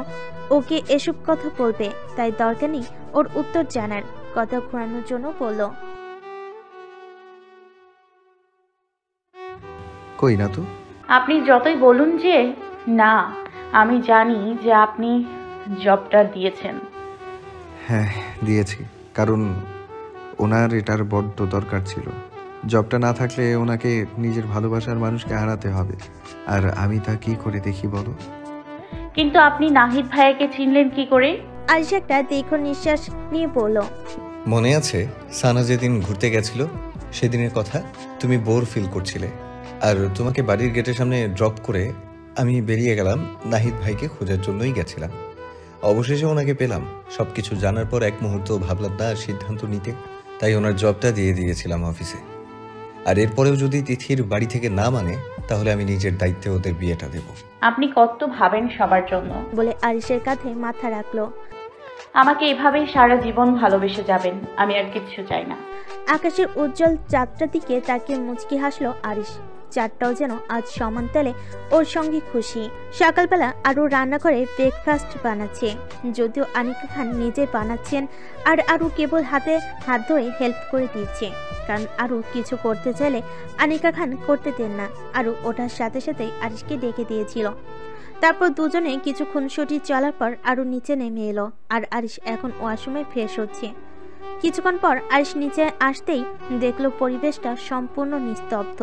ওকে এসব কথা বলবে, তাই দরকার নেই ওর উত্তর জানার। কথা ঘোরানোর জন্য বলল, কই না তো। আপনি যতই বলুন যে না, আমি জানি যে আপনি জবটা দিয়েছেন। হ্যাঁ দিয়েছি, কারণ ওনার এটার বড্ড দরকার ছিল। জবটা না থাকলে ওনাকে নিজের ভালোবাসার মানুষকে হারাতে হবে, আর আমি তা কি করে দেখি বলো? কিন্তু আপনি নাহিদ ভাইয়াকে চিনলেন কি করে? আরিশ একটা দীর্ঘ নিঃশ্বাস নিয়ে বলল, মনে আছে সানা যেদিন ঘুরতে গেছিল সেদিনের কথা? তুমি বোর ফিল করছিলে, আর তোমাকে বাড়ির গেটের সামনে ড্রপ করে আমি বেরিয়ে গেলাম। নাহিদ ভাইকে খোঁজার জন্যই গেছিলাম। অবশেষে ওনাকে পেলাম। সবকিছু জানার পর এক মুহূর্ত ভাবলাম না সিদ্ধান্ত নিতে, তাই ওনার জবটা দিয়ে দিয়েছিলাম অফিসে। আর এরপরেও যদি তিথির বাড়ি থেকে না মানে, তাহলে আমি নিজের দায়িত্বে ওদের বিয়েটা দেব। আপনি কত ভাবেন সবার জন্য বলে আরিশের কাঁধে মাথা রাখলো। আমাকে এভাবেই সারা জীবন ভালোবেসে যাবেন, আমি আর কিচ্ছু চাই না। আকাশের উজ্জ্বল চাঁদটার দিকে তাকিয়ে মুচকি হাসলো আরিশ। চাঁদটাও যেন আজ সমান তালে ওর সঙ্গে খুশি। সকালবেলা আরও রান্নাঘরে ব্রেকফাস্ট বানাচ্ছে, যদিও আনিকা খান নিজে বানাচ্ছেন আর আরও কেবল হাতে হাত ধরে হেল্প করে দিচ্ছে, কারণ আরও কিছু করতে চাইলে আনিকা খান করতে দেন না। আরও ওঠার সাথে সাথেই আরিশকে ডেকে দিয়েছিল। তারপর দুজনে কিছু খুনসুটি চলার পর আরও নিচে নেমে এলো, আর আরিশ এখন ওয়াশরুমে ফ্রেশ হচ্ছে। কিছুক্ষণ পর আরিশ নিচে আসতেই দেখলো পরিবেশটা সম্পূর্ণ নিস্তব্ধ।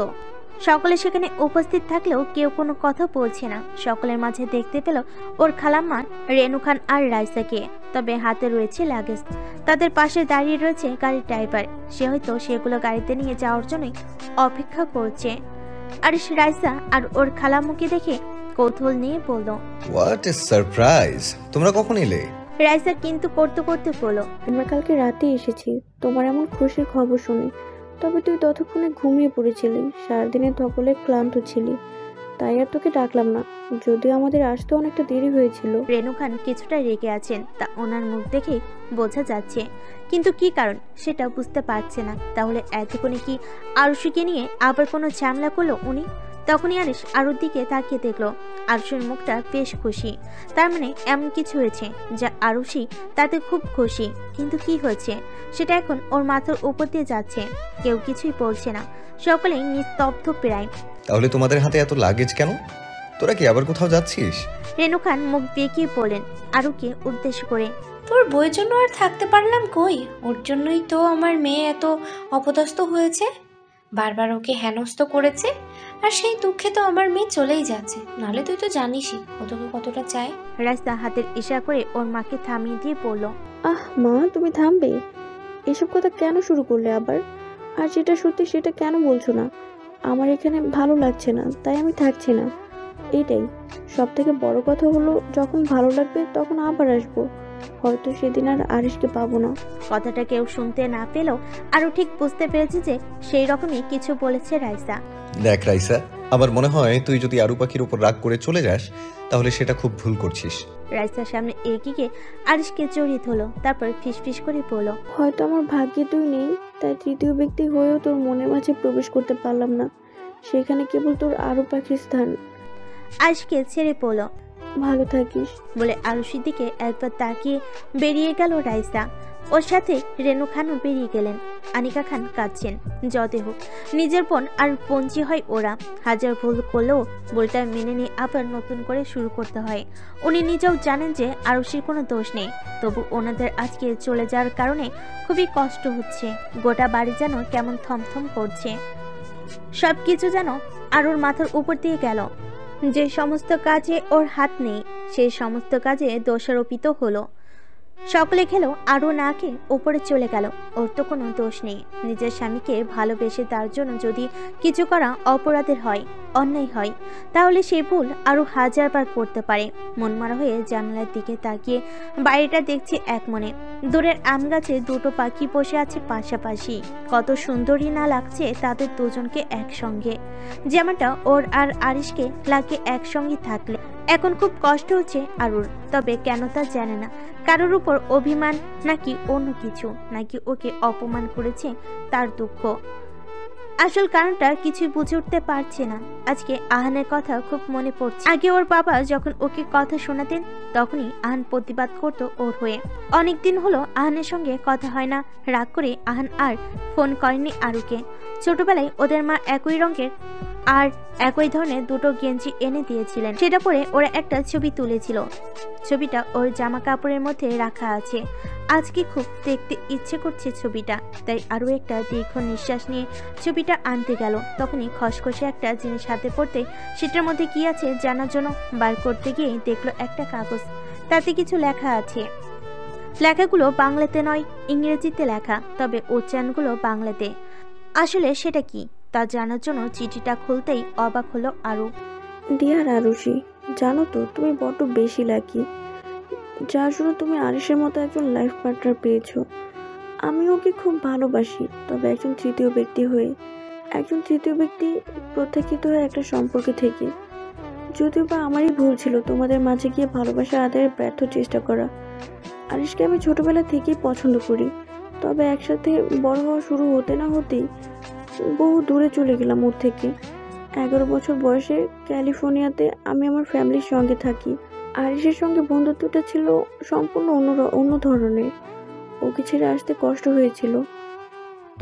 সকলে সেখানে উপস্থিত থাকলেও কেউ কোনো কথা বলছে না। সকলের মাঝে দেখতে পেল ওর খালাম্মা রেনু খান আর রাইসাকে, তবে হাতে রয়েছে লাগেজ। তাদের পাশে দাঁড়িয়ে রয়েছে গাড়ির ড্রাইভার, সে হয়তো সেগুলো গাড়িতে নিয়ে যাওয়ার জন্যই অপেক্ষা করছে। আরিশ রাইসা আর ওর খালাম্মুকে দেখে কৌতূহল নিয়ে বলল, হোয়াট এ সারপ্রাইজ! তোমরা কখন এলে? রাইসা কিন্তু করতে করতে বলল, আমরা কালকে রাতে এসেছি তোমার এমন খুশির খবর শুনে। তবে তুই ততক্ষণে ঘুমিয়ে পড়েছিলি, সারাদিনের ধকলে ক্লান্ত ছিলি, তাই আর তোকে ডাকলাম না, যদিও আমাদের আসতে অনেকটা দেরি হয়েছিল। রেনু খান কিছুটা রেগে আছেন, তা ওনার মুখ দেখে বোঝা যাচ্ছে, কিন্তু কি কারণ সেটা বুঝতে পারছে না। তাহলে এতক্ষণে কি আরুষিকে নিয়ে আবার কোনো ঝামেলা করলো উনি? তখনই আরিশ আরুর দিকে তাকিয়ে দেখলো আরুষের মুখটা বেশ খুশি, তার মানে এমন কিছু হয়েছে যা আরুষি তাতে খুব খুশি। কিন্তু কি হয়েছে সেটা এখন ওর মাথার উপর দিয়ে যাচ্ছে, কেউ কিছুই বলছে না, সকলেই নিস্তব্ধ প্রায়। তাহলে তোমাদের হাতে এত লাগেজ কেন? তোরা কি আবার কোথাও যাচ্ছিস? রেনু খান মুখ বেঁকিয়ে বলেন আরুকে উদ্দেশ্য করে, তোর বইয়ের জন্য আর থাকতে পারলাম কই, ওর জন্যই তো আমার মেয়ে এত অপদস্থ হয়েছে, বারবার ওকে হেনস্থ করেছে, আর সেই দুঃখে তো আমার মেয়ে চলেই যাচ্ছে। নাহলে তুই তো জানিসই ও তোকে কতটা চায়। রাস্তা হাতের ইশারা করে ওর মাকে থামিয়ে দিয়ে বলল, আহ মা, তুমি থামবে? এসব কথা কেন শুরু করলে আবার? আর যেটা সত্যি সেটা কেন বলছো না? আমার এখানে ভালো লাগছে না, তাই আমি থাকছি না, এটাই। সব থেকে বড় কথা হলো, যখন ভালো লাগবে তখন আবার আসবো, হয়তো সেদিন আর আরিশকে পাবো না। কথাটা কেউ শুনতে না পেলেও আরও ঠিক বুঝতে পেরেছে যে সেই রকমই কিছু বলেছে রাইসা। দেখ রাইসা, আমার মনে হয় তুই যদি আরু পাখির উপর রাগ করে চলে যাস, তাহলে সেটা খুব ভুল করছিস। রাইসার সামনে এগিয়ে গিয়ে আরিশকে জড়িয়ে ধরলো, তারপর ফিসফিস করে বলল, হয়তো আমার ভাগ্যে তুই নেই, তাই তৃতীয় ব্যক্তি হয়েও তোর মনের মাঝে প্রবেশ করতে পারলাম না, সেখানে কেবল তোর আরু পাখির স্থান। আরিশকে ছেড়ে বলল, ভালো থাকিস বলে আরুষির দিকে একবার তাকিয়ে বেরিয়ে গেল রাইসা। ওর সাথে রেনু খানও বেরিয়ে গেলেন। আনিকা খান কাঁদছেন, যতই হোক নিজের বোন আর পঞ্চি হয় ওরা, হাজার ভুল করলেও ভুলটা মেনে নিয়ে আবার নতুন করে শুরু করতে হয়। উনি নিজেও জানেন যে আরুষির কোনো দোষ নেই, তবু ওনাদের আজকে চলে যাওয়ার কারণে খুবই কষ্ট হচ্ছে। গোটা বাড়ি যেন কেমন থমথম করছে, সব কিছু যেন আরুর মাথার উপর দিয়ে গেল। যে সমস্ত কাজে ওর হাত নেই সেই সমস্ত কাজে দোষারোপিত হলো। সকলে খেলো আরও না খেয়ে ওপরে চলে গেল। ওর তো কোনো দোষ নেই, নিজের স্বামীকে ভালোবেসে তার জন্য যদি কিছু করা অপরাধের হয়, অন্যায় হয়, তাহলে সে ভুল আরও হাজারবার করতে পারে। মনমারা হয়ে জানালার দিকে তাকিয়ে বাইরেটা দেখছে এক মনে। দূরের আম গাছে দুটো পাখি বসে আছে পাশাপাশি, কত সুন্দরী না লাগছে তাদের দুজনকে একসঙ্গে, যেমনটা ওর আর আরিশকে লাগে একসঙ্গে থাকলে। এখন খুব কষ্ট হচ্ছে আরুর, তবে কেন তা জানে না। কারোর উপর অভিমান নাকি অন্য কিছু, নাকি ওকে অপমান করেছে তার দুঃখ। আসল কারণটা কিছুই বুঝে উঠতে পারছে না। আজকে আহানের কথা খুব মনে পড়ছে। আগে ওর বাবা যখন ওকে কথা শোনাতেন তখনই আহান প্রতিবাদ করত ওর হয়ে। অনেকদিন হলো আহানের সঙ্গে কথা হয় না, রাগ করে আহান আর ফোন করেনি আরুকে। ছোটবেলায় ওদের মা একই রঙের আর একই ধরনের দুটো গেঞ্জি এনে দিয়েছিলেন। সেটা পরে ওরা একটা ছবি তুলেছিল। ছবিটা ওর জামা কাপড়ের মধ্যে রাখা আছে। আজকে খুব দেখতে ইচ্ছে করছে ছবিটা, তাই আরও একটা দীর্ঘ নিঃশ্বাস নিয়ে ছবিটা আনতে গেল। তখনই খসখসে একটা জিনিস হাতে পড়তে সেটার মধ্যে কি আছে জানার জন্য বার করতে গিয়ে দেখলো একটা কাগজ। তাতে কিছু লেখা আছে। লেখাগুলো বাংলাতে নয়, ইংরেজিতে লেখা, তবে উচ্চারণগুলো বাংলাতে। আসলে সেটা কি তা জানার জন্য চিঠিটা খুলতেই অবাক হলো আরু। ডিয়ার আরুষি, জানো তো তুমি বড্ড বেশি লাকি, যার জন্য তুমি আরিশের মতো একজন লাইফ পার্টনার পেয়েছো। আমি ওকে খুব ভালোবাসি, তবে একজন তৃতীয় ব্যক্তি হয়ে, একজন তৃতীয় ব্যক্তি প্রত্যাখ্যিত হয়ে একটা সম্পর্কে থেকে। যদিও বা আমারই ভুল ছিল তোমাদের মাঝে গিয়ে ভালোবাসা আদায়ের ব্যর্থ চেষ্টা করা। আরিশকে আমি ছোটবেলা থেকেই পছন্দ করি, তবে একসাথে বড় হওয়া শুরু হতে না হতেই বহু দূরে চলে গেলাম ওর থেকে। 11 বছর বয়সে ক্যালিফোর্নিয়াতে আমি আমার ফ্যামিলির সঙ্গে থাকি। আরিশের সঙ্গে বন্ধুত্বটা ছিল সম্পূর্ণ অন্য ধরনের। ওকে ছেড়ে আসতে কষ্ট হয়েছিল।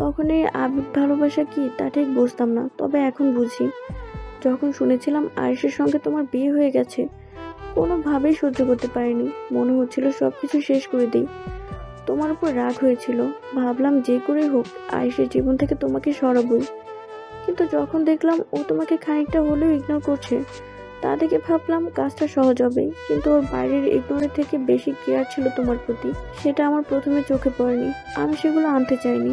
তখন এই আবেগ ভালোবাসা কি তা ঠিক বুঝতাম না, তবে এখন বুঝি। যখন শুনেছিলাম আরিশের সঙ্গে তোমার বিয়ে হয়ে গেছে, কোনোভাবেই সহ্য করতে পারিনি। মনে হচ্ছিল সব কিছু শেষ করে দিই। তোমার উপর রাগ হয়েছিল, ভাবলাম যে করেই হোক আরিশের জীবন থেকে তোমাকে সরাবই। কিন্তু যখন দেখলাম ও তোমাকে খানিকটা হলেও ইগনোর করছে, তা দেখে ভাবলাম কাজটা সহজ হবে। কিন্তু ওর বাইরের ইগনোরের থেকে বেশি কেয়ার ছিল তোমার প্রতি। সেটা আমার প্রথমে চোখে পড়েনি, আমি সেগুলো আনতে চাইনি।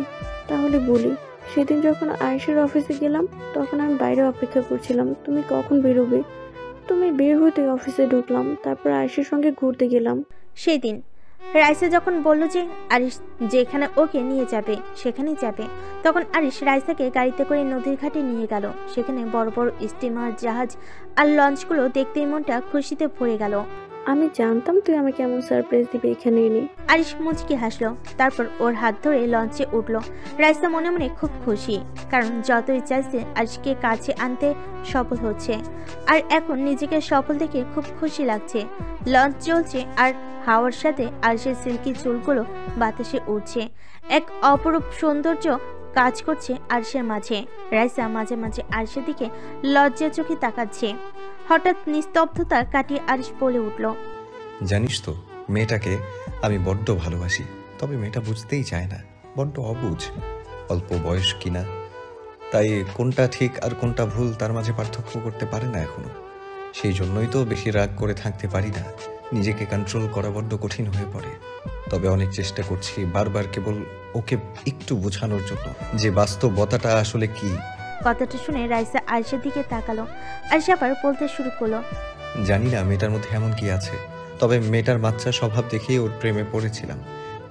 তাহলে বলি, সেদিন যখন আরিশের অফিসে গেলাম, তখন আমি বাইরে অপেক্ষা করছিলাম তুমি কখন বেরোবে। তুমি বের হতে অফিসে ঢুকলাম, তারপর আরিশের সঙ্গে ঘুরতে গেলাম। সেদিন রাইসা যখন বলল যে আরিশ যেখানে ওকে নিয়ে যাবে সেখানেই যাবে, তখন আরিশ রাইসাকে গাড়িতে করে নদীর ঘাটে নিয়ে গেল। সেখানে বড় বড় স্টিমার, জাহাজ আর লঞ্চগুলো দেখতেই মনটা খুশিতে ভরে গেল। আমি জানতাম তুই আমাকে এমন সারপ্রাইজ দিবে এখানে এনে। আরিশ মুচকি হাসলো, তারপর ওর হাত ধরে লঞ্চে উঠলো। রাইসা মনে মনে খুব খুশি, কারণ যতই চাইছে আরিশকে কাছে আনতে সফল হচ্ছে। আর এখন নিজেকে সফল দেখে খুব খুশি লাগছে। লঞ্চ চলছে আর হাওয়ার সাথে আরিশের সিল্কি চুলগুলো বাতাসে উড়ছে। এক অপরূপ সৌন্দর্য কাজ করছে আরিশের মাঝে। রাইসা মাঝে মাঝে আরিশের দিকে লজ্জা চোখে তাকাচ্ছে। হঠাৎ নিস্তব্ধতা কাটিয়ে আরিশ বলে উঠল, জানিস তো মেয়েটাকে আমি বড্ড ভালোবাসি, তবে মেয়েটা বুঝতেই চায় না, বড্ড অবুঝ, অল্প বয়স কিনা, তাই কোনটা ঠিক আর কোনটা ভুল তার মাঝে পার্থক্য করতে পারে না এখনো। সেই জন্যই তো বেশি রাগ করে থাকতে পারি না, নিজেকে কন্ট্রোল করা বড্ড কঠিন হয়ে পড়ে। তবে অনেক চেষ্টা করছি বারবার, কেবল ওকে একটু বোঝানোর জন্য যে বাস্তবতাটা আসলে কি। কথাটা শুনে রাইসা আরিশের দিকে তাকালো। আরিশ আবার বলতে শুরু করলো, জানি না মেয়েটার মধ্যে এমন কি আছে, তবে মেয়েটার বাচ্চা স্বভাব দেখেই ওর প্রেমে পড়েছিলাম।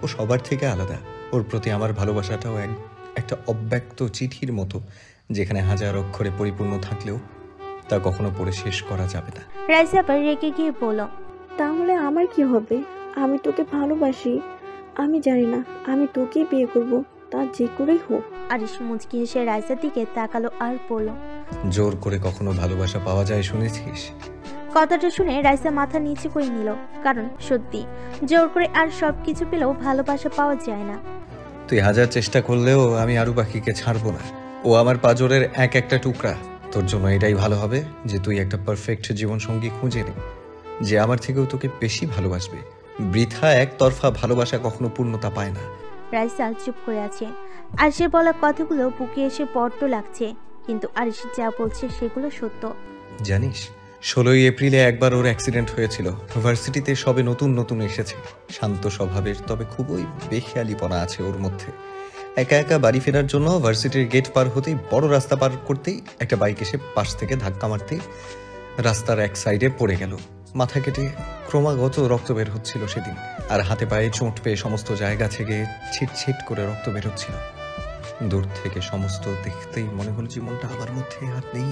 ও সবার থেকে আলাদা। ওর প্রতি আমার ভালোবাসাটাও একটা অব্যক্ত চিঠির মতো, যেখানে হাজার অক্ষরে পরিপূর্ণ থাকলেও তা কখনো পড়ে শেষ করা যাবে না। রাইসা আবার রেগে গিয়ে বলল, তাহলে আমার কি হবে? আমি তোকে ভালোবাসি, আমি জানি না, আমি তোকেই বিয়ে করব, তা যে করেই হোক। আরিশ মুচকি হেসে রাইসার দিকে তাকালো আর বলল, জোর করে কখনো ভালোবাসা পাওয়া যায় শুনেছিস? কথাটা শুনে রাইসা মাথা নিচু করে নিল, কারণ সত্যি জোর করে আর সবকিছু পেলেও ভালোবাসা পাওয়া যায় না। তুই হাজার চেষ্টা করলেও আমি আরু পাখিকে ছাড়বো না। ও আমার পাজরের এক একটা টুকরা। তোর জন্য এটাই ভালো হবে যে তুই একটা পারফেক্ট জীবনসঙ্গী খুঁজে নে, যে আমার থেকেও তোকে বেশি ভালোবাসবে। বৃথা একতরফা ভালোবাসা কখনো পূর্ণতা পায় না। রাইসা চুপ করে আছে। আরিশের বলা কথাগুলো বুকে এসে বড্ড লাগছে, কিন্তু আরিশ যা বলছে সেগুলো সত্য। জানিস 16ই এপ্রিলে একবার ওর অ্যাক্সিডেন্ট হয়েছিল। ভার্সিটিতে সবে নতুন নতুন এসেছে, শান্ত স্বভাবের, তবে খুবই বেখেয়ালিপনা আছে ওর মধ্যে। একা একা বাড়ি ফেরার জন্য ভার্সিটির গেট পার হতেই, বড় রাস্তা পার করতেই একটা বাইক এসে পাশ থেকে ধাক্কা মারতেই রাস্তার এক সাইডে পড়ে গেল। মাথা কেটে ক্রমাগত রক্ত বের হচ্ছিল সেদিন, আর হাতে পায়ে চোট পেয়ে সমস্ত জায়গা থেকে ছিটছিট করে রক্ত বের হচ্ছিল। দূর থেকে সমস্ত দেখতেই মনে হলো জীবনটা আমার মধ্যে আর নেই,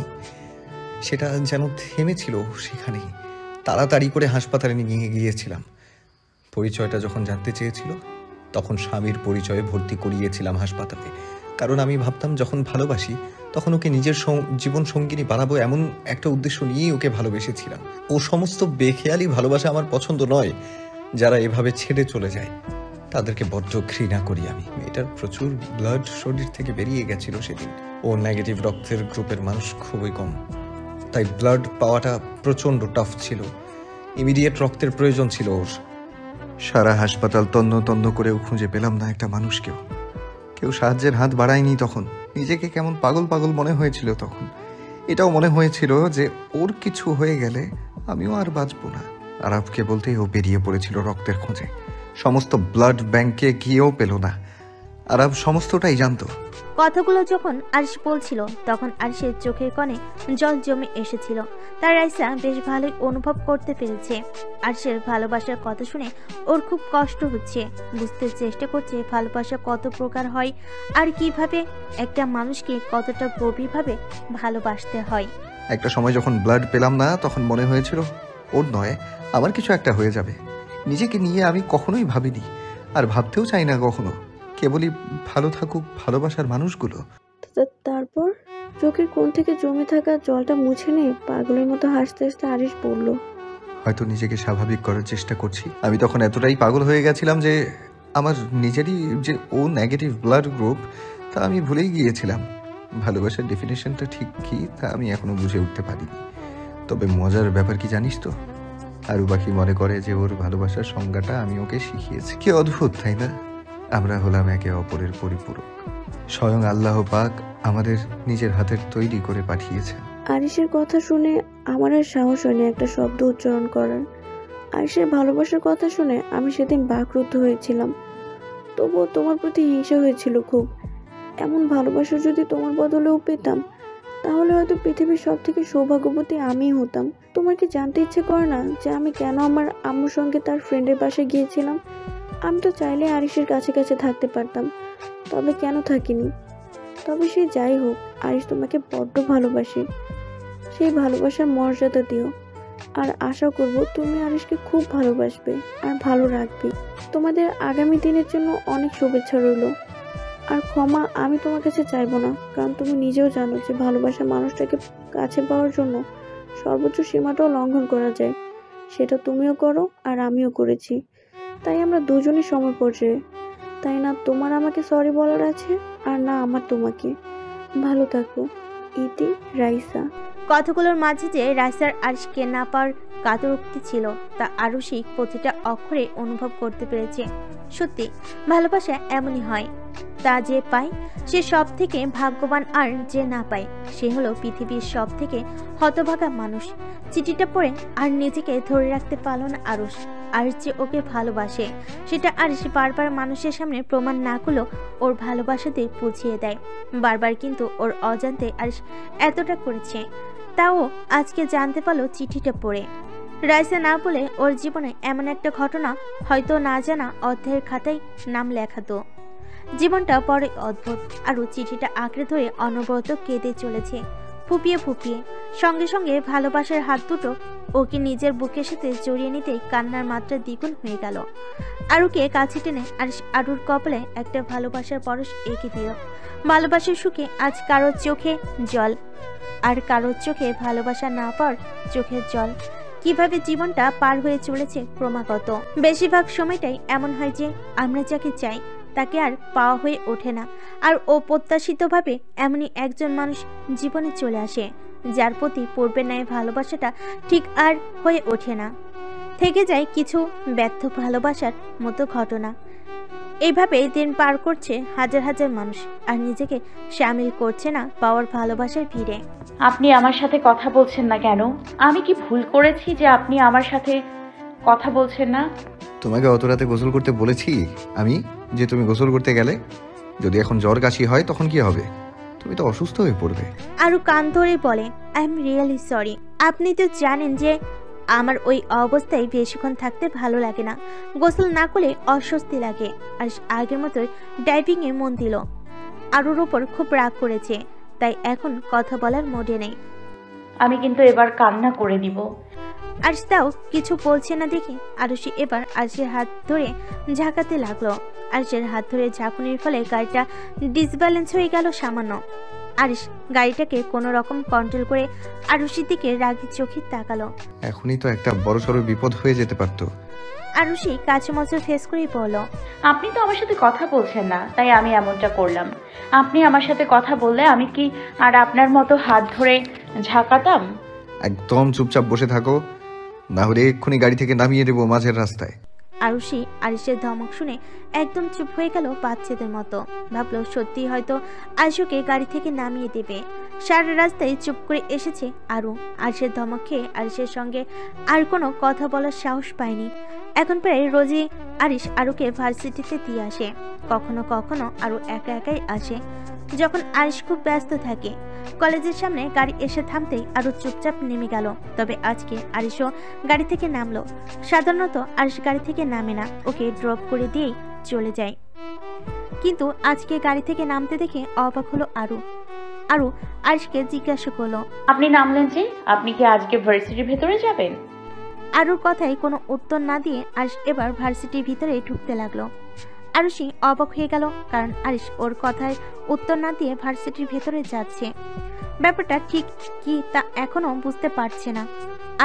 সেটা যেন থেমেছিল সেখানেই। তাড়াতাড়ি করে হাসপাতালে নিয়ে গিয়েছিলাম। পরিচয়টা যখন জানতে চেয়েছিল, তখন স্বামীর পরিচয়ে ভর্তি করিয়েছিলাম হাসপাতালে, কারণ আমি ভাবতাম যখন ভালোবাসি তখন ওকে নিজের জীবন সঙ্গিনী বানাবো, এমন একটা উদ্দেশ্য নিয়েই ওকে ভালোবেসেছিলাম। ও সমস্ত বেখেয়ালি ভালোবাসা আমার পছন্দ নয়, যারা এভাবে ছেড়ে চলে যায়। তাদেরকে বড্ড ঘৃণা করি আমি। মেয়েটার প্রচুর ব্লাড শরীর থেকে বেরিয়ে গেছিল সেদিন। ও নেগেটিভ রক্তের গ্রুপের মানুষ খুবই কম, তাই ব্লাড পাওয়াটা প্রচণ্ড টাফ ছিল। ইমিডিয়েট রক্তের প্রয়োজন ছিল ওর। সারা হাসপাতাল তন্ন তন্ন করেও খুঁজে পেলাম না একটা মানুষকেও। কেউ সাহায্যের হাত বাড়ায়নি তখন। নিজেকে কেমন পাগল পাগল মনে হয়েছিল তখন। এটাও মনে হয়েছিল যে ওর কিছু হয়ে গেলে আমিও আর বাঁচবো না। আরাফকে বলতেই ও বেরিয়ে পড়েছিল রক্তের খোঁজে। সমস্ত ব্লাড ব্যাংকে গিয়েও পেল না। আরাফ সমস্তটাই জানতো। কথাগুলো যখন আরিশ বলছিল তখন আরিশের চোখের কোণে জল জমে এসেছিল। তার রাইসা বেশ ভালোই অনুভব করতে পেরেছে। আরিশের ভালোবাসার কথা শুনে ওর খুব কষ্ট হচ্ছে। বুঝতে চেষ্টা করছে ভালোবাসা কত প্রকার হয় আর কিভাবে একটা মানুষকে কতটা গভীরভাবে ভালোবাসতে হয়। একটা সময় যখন ব্লাড পেলাম না তখন মনে হয়েছিল ওর নয় আমার কিছু একটা হয়ে যাবে। নিজেকে নিয়ে আমি কখনোই ভাবিনি, আর ভাবতেও চাই না কখনো। কেবলই ভালো থাকুক ভালোবাসার মানুষগুলো। তারপর চোখের কোণ থেকে জমে থাকা জলটা মুছে নিয়ে পাগলের মতো হাসতে হাসতে আরিশ বলল, হয়তো নিজেকে স্বাভাবিক করার চেষ্টা করছি। আমি তখন এতটাই পাগল হয়ে গেছিলাম যে আমার নিজেরই যে ও নেগেটিভ ব্লাড গ্রুপ তা আমি ভুলেই গিয়েছিলাম। ভালোবাসার ডেফিনেশনটা ঠিক কী তা আমি এখনো বুঝে উঠতে পারিনি। তবে মজার ব্যাপার কি জানিস তো, আরু বাকি মনে করে যে ওর ভালোবাসার সংজ্ঞাটা আমি ওকে শিখিয়েছি। কি অদ্ভুত তাই না? আমরা হলাম একে অপরের পরিপূরক। স্বয়ং আল্লাহ পাক আমাদের নিজের হাতের তৈরি করে পাঠিয়েছেন। আরিশের কথা শুনে আমার আর সাহস হয়নি একটা শব্দ উচ্চারণ করার। আরিশের ভালোবাসার কথা শুনে আমি সেদিন বাকরুদ্ধ হয়েছিলাম। তবুও তোমার প্রতি হিংসা হয়েছিল খুব। এমন ভালোবাসা যদি তোমার বদলেও পেতাম তাহলে হয়তো পৃথিবীর সব থেকে সৌভাগ্যবতী আমিই হতাম। তোমার কি জানতে ইচ্ছে করে না যে আমি কেন আমার আম্মুর সঙ্গে তার ফ্রেন্ডের বাসায় গিয়েছিলাম? আমি তো চাইলে আরিশের কাছে কাছে থাকতে পারতাম, তবে কেন থাকিনি? তবে সে যাই হোক, আরিশ তোমাকে বড্ড ভালোবাসে। সেই ভালোবাসার মর্যাদা দিও, আর আশা করব তুমি আরিশকে খুব ভালোবাসবে আর ভালো রাখবে। তোমাদের আগামী দিনের জন্য অনেক শুভেচ্ছা রইল। আর ক্ষমা আমি তোমার কাছে চাইবো না, কারণ তুমি নিজেও জানো যে ভালোবাসা মানুষটাকে কাছে পাওয়ার জন্য সর্বোচ্চ সীমাটাও লঙ্ঘন করা যায়। সেটা তুমিও করো আর আমিও করেছি, তাই আমরা দুজনে সম পর্যায়ে। তাই না তোমার আমাকে সরি বলার আছে আর না আমার তোমাকে। ভালো থাকো, ইতি, রাইসা। কথাগুলোর মাঝে যে রাইসার আরিশকে না পাওয়ার কাতরোক্তি ছিল তা আরুষি প্রতিটা অক্ষরে অনুভব করতে পেরেছে। সত্যি ভালোবাসা এমনই হয়, তা যে পায় সে সব থেকে ভাগ্যবান, আর যে না পায় সে হলো পৃথিবীর সব থেকে হতভাগা মানুষ। চিঠিটা পড়ে আর নিজেকে ধরে রাখতে পারল না আরুষ। আর যে ওকে ভালোবাসে সেটা আরিশ বারবার মানুষের সামনে প্রমাণ না করলেও ওর ভালোবাসাতে বুঝিয়ে দেয় বারবার, কিন্তু ওর অজান্তে আরিশ এতটা করেছে তাও আজকে জানতে পারলো চিঠিটা পড়ে। রাইসা না বলে ওর জীবনে এমন একটা ঘটনা হয়তো না জানা অধ্যায়ের খাতায় নাম লেখাতো। জীবনটা বড়ই অদ্ভুত। আর চিঠিটা আঁকড়ে ধরে অনবরত কেঁদে চলেছে, ফুপিয়ে ফুপিয়ে। সঙ্গে সঙ্গে ভালোবাসার হাত দুটো ওকে নিজের বুকের সাথে জড়িয়ে নিতেই কান্নার মাত্রা দ্বিগুণ হয়ে গেল। আরুকে কাছে টেনে আরুর কপালে একটা ভালোবাসার পরশ এঁকে দিল। ভালোবাসার সুখে আজ কারোর চোখে জল, আর কারোর চোখে ভালোবাসা না পাওয়ার চোখের জল। কিভাবে জীবনটা পার হয়ে চলেছে ক্রমাগত। বেশিরভাগ সময়টাই এমন হয় যে আমরা যাকে চাই তাকে আর পাওয়া হয়ে ওঠে না, আর অপ্রত্যাশিতভাবে এমনই একজন মানুষ জীবনে চলে আসে যার প্রতি পূর্বের ন্যায় ভালোবাসাটা ঠিক আর হয়ে ওঠে না। থেকে যায় কিছু ব্যর্থ ভালোবাসার মতো ঘটনা। এইভাবে দিন পার করছে হাজার হাজার মানুষ, আর নিজেকে সামিল করছে না পাওয়ার ভালোবাসার ভিড়ে। আপনি আমার সাথে কথা বলছেন না কেন? আমি কি ভুল করেছি যে আপনি আমার সাথে কথা বলছেন না? তোমাকে অত রাতে গোসল করতে বলেছি আমি যে তুমি গোসল করতে গেলে? যদি এখন জ্বর কাশি হয় তখন কি হবে? তুমি তো অসুস্থ হয়ে পড়বে। আরু কান ধরে বলে, আই এম রিয়েলি সরি। আপনি তো জানেন যে আমার ওই অবস্থায় বেশিক্ষণ থাকতে ভালো লাগে না, গোসল না করলে অস্বস্তি লাগে। আর আগের মতোই ডাইভিংয়ে মন দিল। আরুর ওপর খুব রাগ করেছে, তাই এখন কথা বলার মোডে নেই। আমি কিন্তু এবার কান্না করে দিব। আরশ তাও কিছু বলছে না দেখে আরুষি এবার আরশের হাত ধরে ঝাঁকাতে লাগলো। আরশের হাত ধরে ঝাঁকুনির ফলে গাড়িটা ডিসব্যালেন্স হয়ে গেল সামান্য। আরশ গাড়িটাকে কোনো রকম কন্ট্রোল করে আরুষির দিকে রাগি চোখে তাকালো। এখনই তো একটা বড়সড় বিপদ হয়ে যেতে পারতো। আরুষি কাচুমাচু ফেস করেই বলল, আপনি তো আমার সাথে কথা বলছেন না, তাই আমি এমনটা করলাম। আপনি আমার সাথে কথা বললে আমি কি আর আপনার মতো হাত ধরে ঝাঁকাতাম? একদম চুপচাপ বসে থাকো, না হলে এক্ষুনি গাড়ি থেকে নামিয়ে দেবো মাঝের রাস্তায়। আরুষি আরিশের ধমক শুনে একদম চুপ হয়ে গেল বাচ্চাদের মতো। ভাবলো সত্যি হয়তো আরিশকে গাড়ি থেকে নামিয়ে দেবে। সারা রাস্তায় চুপ করে এসেছে আরু। আরিশের ধমক খেয়ে আরিশের সঙ্গে আর কোনো কথা বলার সাহস পায়নি। এখন প্রায় রোজই আরিশ আরুকে ভার্সিটিতে দিয়ে আসে। কখনো কখনো আরু একা একাই আসে যখন আরিশ খুব ব্যস্ত থাকে। কলেজের সামনে গাড়ি এসে থামতেই আরু চুপচাপ নেমে গেল। তবে আজকে আরিশও গাড়ি থেকে নামলো। সাধারণত আরিশ গাড়ি থেকে নামে না, ওকে ড্রপ করে দিয়েই চলে যায়। কিন্তু আজকে গাড়ি থেকে নামতে দেখে অবাক হলো আরু। আরু আরিশকে জিজ্ঞাসা করলো, আপনি নামলেন যে? আপনি কি আজকে ভার্সিটির ভেতরে যাবেন? আরুর কথায় কোনো উত্তর না দিয়ে আরিশ এবার ভার্সিটির ভিতরে ঢুকতে লাগলো। আরুষি অবাক হয়ে গেল, কারণ আরিশ ওর কথায় উত্তর না দিয়ে ভার্সিটির ভেতরে যাচ্ছে। ব্যাপারটা ঠিক কি তা এখনো বুঝতে পারছে না।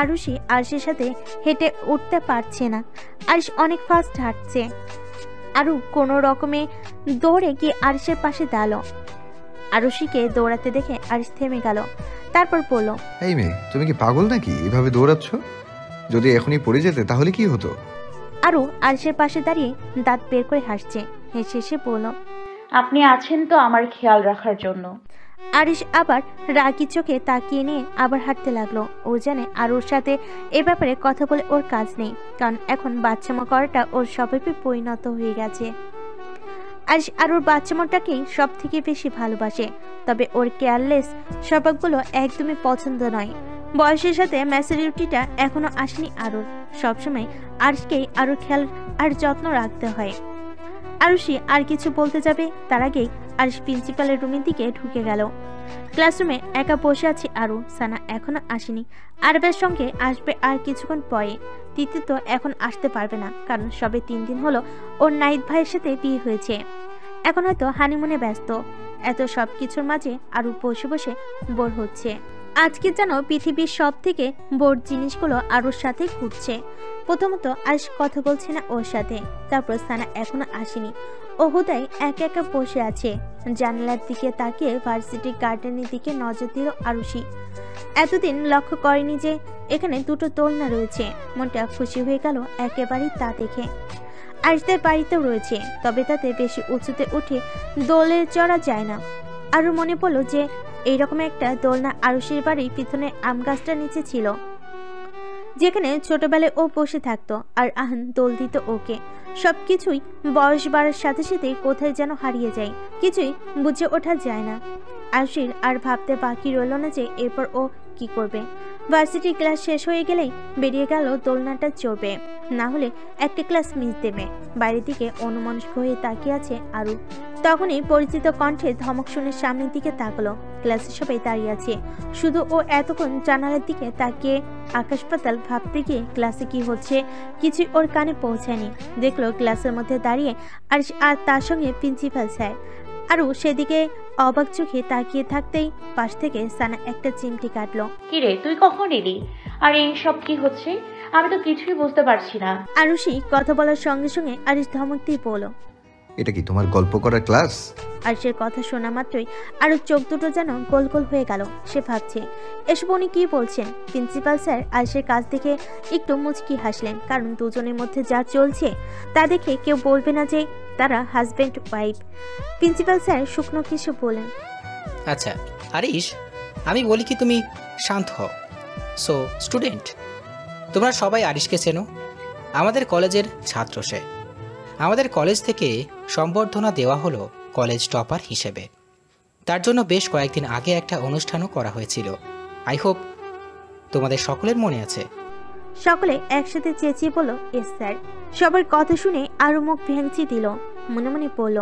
আরুষি আরিশের সাথে হেঁটে উঠতে পারছে না। আরিশ অনেক ফাস্ট হাঁটছে। আরু কোনো রকমে দৌড়ে গিয়ে আরিশের পাশে দাঁড়ালো। আরুষিকে দৌড়াতে দেখে আরিশ থেমে গেল। তারপর বলল, এই মেয়ে, তুমি কি পাগল নাকি? এভাবে দৌড়াচ্ছ? যদি এখনই পড়ে যেতে তাহলে কি হতো? আরু আরিশের পাশে দাঁড়িয়ে দাঁত বের করে হাসছে। হেসে হেসে বলল, আপনি আছেন তো আমার খেয়াল রাখার জন্য। আরিশ আবার রাগি চোখে তাকিয়ে নিয়ে আবার হাঁটতে লাগলো। ও জানে আরুর সাথে এ ব্যাপারে কথা বলে ওর কাজ নেই, কারণ এখন বাচ্চামো করাটা ওর স্বভাবে পরিণত হয়ে গেছে। আরিশ আরুর বাচ্চামোটাকেই সব থেকে বেশি ভালোবাসে। তবে ওর কেয়ারলেস স্বভাবগুলো একদমই পছন্দ নয়। বয়সের সাথে ম্যাচুরিটিটা এখনো আসেনি আরুর। সবসময় আরিশকেই আরুর খেয়াল আর যত্ন রাখতে হয়। আরুষি আর কিছু বলতে যাবে তার আগেই আরিশ প্রিন্সিপালের রুমের দিকে ঢুকে গেল। ক্লাসরুমে একা বসে আছে আরু। সানা এখনো আসেনি। আরবের সঙ্গে আসবে আর কিছুক্ষণ পরে। তিতি তো এখন আসতে পারবে না, কারণ সবে 3 দিন হলো ওর নাইট ভাইয়ের সাথে বিয়ে হয়েছে। এখন হয়তো হানিমুনে ব্যস্ত। এত সব কিছুর মাঝে আরু বসে বসে বোর হচ্ছে। আজকে যেন পৃথিবীর সব থেকে বোর জিনিসগুলো আরুর সাথে ঘুরছে। প্রথমত আরিশ কথা বলছে না ওর সাথে। তারপর সানা এখনো আসেনি। ও হুদাই একা একা বসে আছে। জানালার দিকে তাকিয়ে ভার্সিটি গার্ডেনের দিকে নজর দিল আরুষি। এতদিন লক্ষ্য করেনি যে এখানে 2টো দোলনা রয়েছে। মনটা খুশি হয়ে গেল একেবারেই তা দেখে। আরিশদের বাড়িতেও রয়েছে, তবে তাতে বেশি উঁচুতে উঠে দোলে চড়া যায় না। আরও মনে পড়লো যে এইরকম একটা দোলনা আরুষির বাড়ির পিছনে আম গাছটার নিচে ছিল, যেখানে ছোটবেলায় ও বসে থাকতো আর আহান দোল দিত ওকে। সবকিছুই বয়স বাড়ার সাথে সাথে কোথায় যেন হারিয়ে যায়, কিছুই বুঝে ওঠা যায় না। আরুষির আর ভাবতে বাকি রইল না যে এরপর ও কি করবে। ভার্সিটি ক্লাস শেষ হয়ে গেলেই বেরিয়ে গেল দোলনাটা চড়বে, না হলে একটা ক্লাস মিস দেবে। বাইরের দিকে অন্যমনস্ক হয়ে তাকিয়ে আছে আরু। তখনই পরিচিত কণ্ঠে ধমক শুনে সামনের দিকে তাকালো। ক্লাসে সবাই দাঁড়িয়ে আছে, শুধু ও এতক্ষণ জানালার দিকে তাকিয়ে আকাশ পাতাল ভাবতে গিয়ে ক্লাসে কি হচ্ছে কিছুই ওর কানে পৌঁছায়নি। দেখলো ক্লাসের মধ্যে দাঁড়িয়ে আর তার সঙ্গে প্রিন্সিপাল স্যার। আরু সেদিকে অবাক চোখে তাকিয়ে থাকতেই পাশ থেকে সানা একটা চিমটি কাটলো। কিরে, তুই কখন এলি? আর এই সব কি হচ্ছে? আমি তো কিছুই বুঝতে পারছি না। আরুষি কথা বলার সঙ্গে সঙ্গে আরিশ ধমক দিয়ে বলল, এটা কি তোমার গল্প করার ক্লাস? আরিশের কথা শোনা মাত্রই আরও চোখ দুটো যেন গোল গোল হয়ে গেল। সে ভাবছে এসব উনি কি বলছেন। প্রিন্সিপাল স্যার আরিশের কাছ দেখে একটু মুচকি হাসলেন, কারণ দুজনের মধ্যে যা চলছে তা দেখে কেউ বলবে না যে তারা হাজব্যান্ড ওয়াইফ। প্রিন্সিপাল স্যার শুকনো কিছু বলেন, আচ্ছা আরিশ, আমি বলি কি তুমি শান্ত হও। সো স্টুডেন্ট, তোমরা সবাই আরিশকে চেনো। আমাদের কলেজের ছাত্র সে। আমাদের কলেজ থেকে সম্বর্ধনা দেওয়া হলো কলেজ টপার হিসেবে। তার জন্য বেশ কয়েকদিন আগে একটা অনুষ্ঠানও করা হয়েছিল। আই হোপ তোমাদের সকলের মনে আছে। সকলে একসাথে চেঁচিয়ে বলল, এস স্যার। সবার কথা শুনে আরও মুখ ভেঙচি দিল। মনে মনে বলল,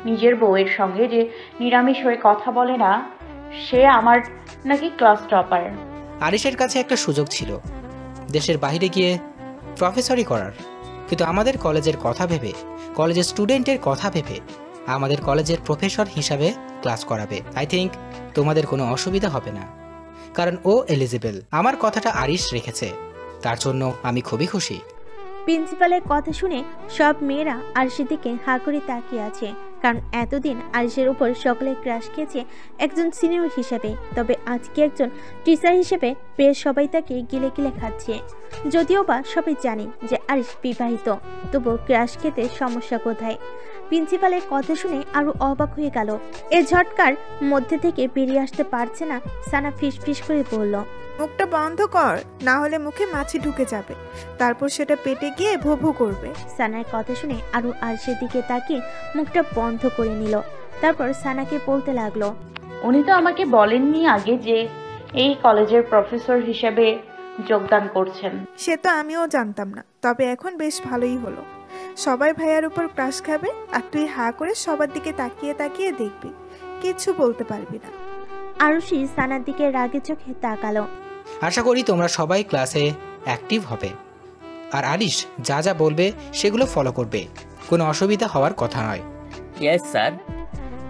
নিজের বউয়ের সঙ্গে যে নিরামিষ হয়ে কথা বলে না, সে আমার নাকি ক্লাস টপার। আরিশের কাছে একটা সুযোগ ছিল দেশের বাইরে গিয়ে প্রফেসরি করার, কিন্তু আমাদের কলেজের কথা ভেবে, কলেজের স্টুডেন্টের কথা ভেবে আমাদের কলেজের প্রফেসর হিসাবে ক্লাস করাবে। আই থিঙ্ক তোমাদের কোনো অসুবিধা হবে না, কারণ ও এলিজিবল। আমার কথাটা আরিশ রেখেছে, তার জন্য আমি খুবই খুশি। প্রিন্সিপালের কথা শুনে সব মেয়েরা আরিশের দিকে হাঁ করে তাকিয়ে আছে, কারণ এতদিন আরিশের উপর সকলে ক্রাশ খেয়েছে একজন সিনিয়র হিসেবে, তবে আজকে একজন টিচার হিসেবে বেশ সবাই তাকে গিলে গিলে খাচ্ছে। যদিও বা সবাই জানে যে আরিশ বিবাহিত, তবু ক্রাশ খেতে সমস্যা কোথায়? প্রিন্সিপালের কথা শুনে আরো অবাক হয়ে গেল। এ ঝটকার মধ্যে থেকে বেরিয়ে আসতে পারছে না, সানা ফিস ফিস করে বলল, মুখটা বন্ধ কর, না হলে মুখে মাছি ঢুকে যাবে, তারপর সেটা পেটে গিয়ে ভো ভো করবে। সানার কথা শুনে আরো আরিশের দিকে তাকিয়ে মুখটা বন্ধ করে নিল। তারপর সানাকে বলতে লাগলো, উনি তো আমাকে বলেননি আগে যে এই কলেজের প্রফেসর হিসেবে যোগদান করছেন। সে তো আমিও জানতাম না, তবে এখন বেশ ভালোই হলো। সবাই ভাইয়ার উপর ক্রাশ খাবে আর তুই হা করে সবার দিকে তাকিয়ে তাকিয়ে দেখবি, কিছু বলতে পারবি না। আরুষি সানার দিকে রাগে চোখে তাকালো। আশা করি তোমরা সবাই ক্লাসে অ্যাক্টিভ হবে, আর আরিশ যা যা বলবে সেগুলো ফলো করবে, কোনো অসুবিধা হওয়ার কথা নয়। Yes sir.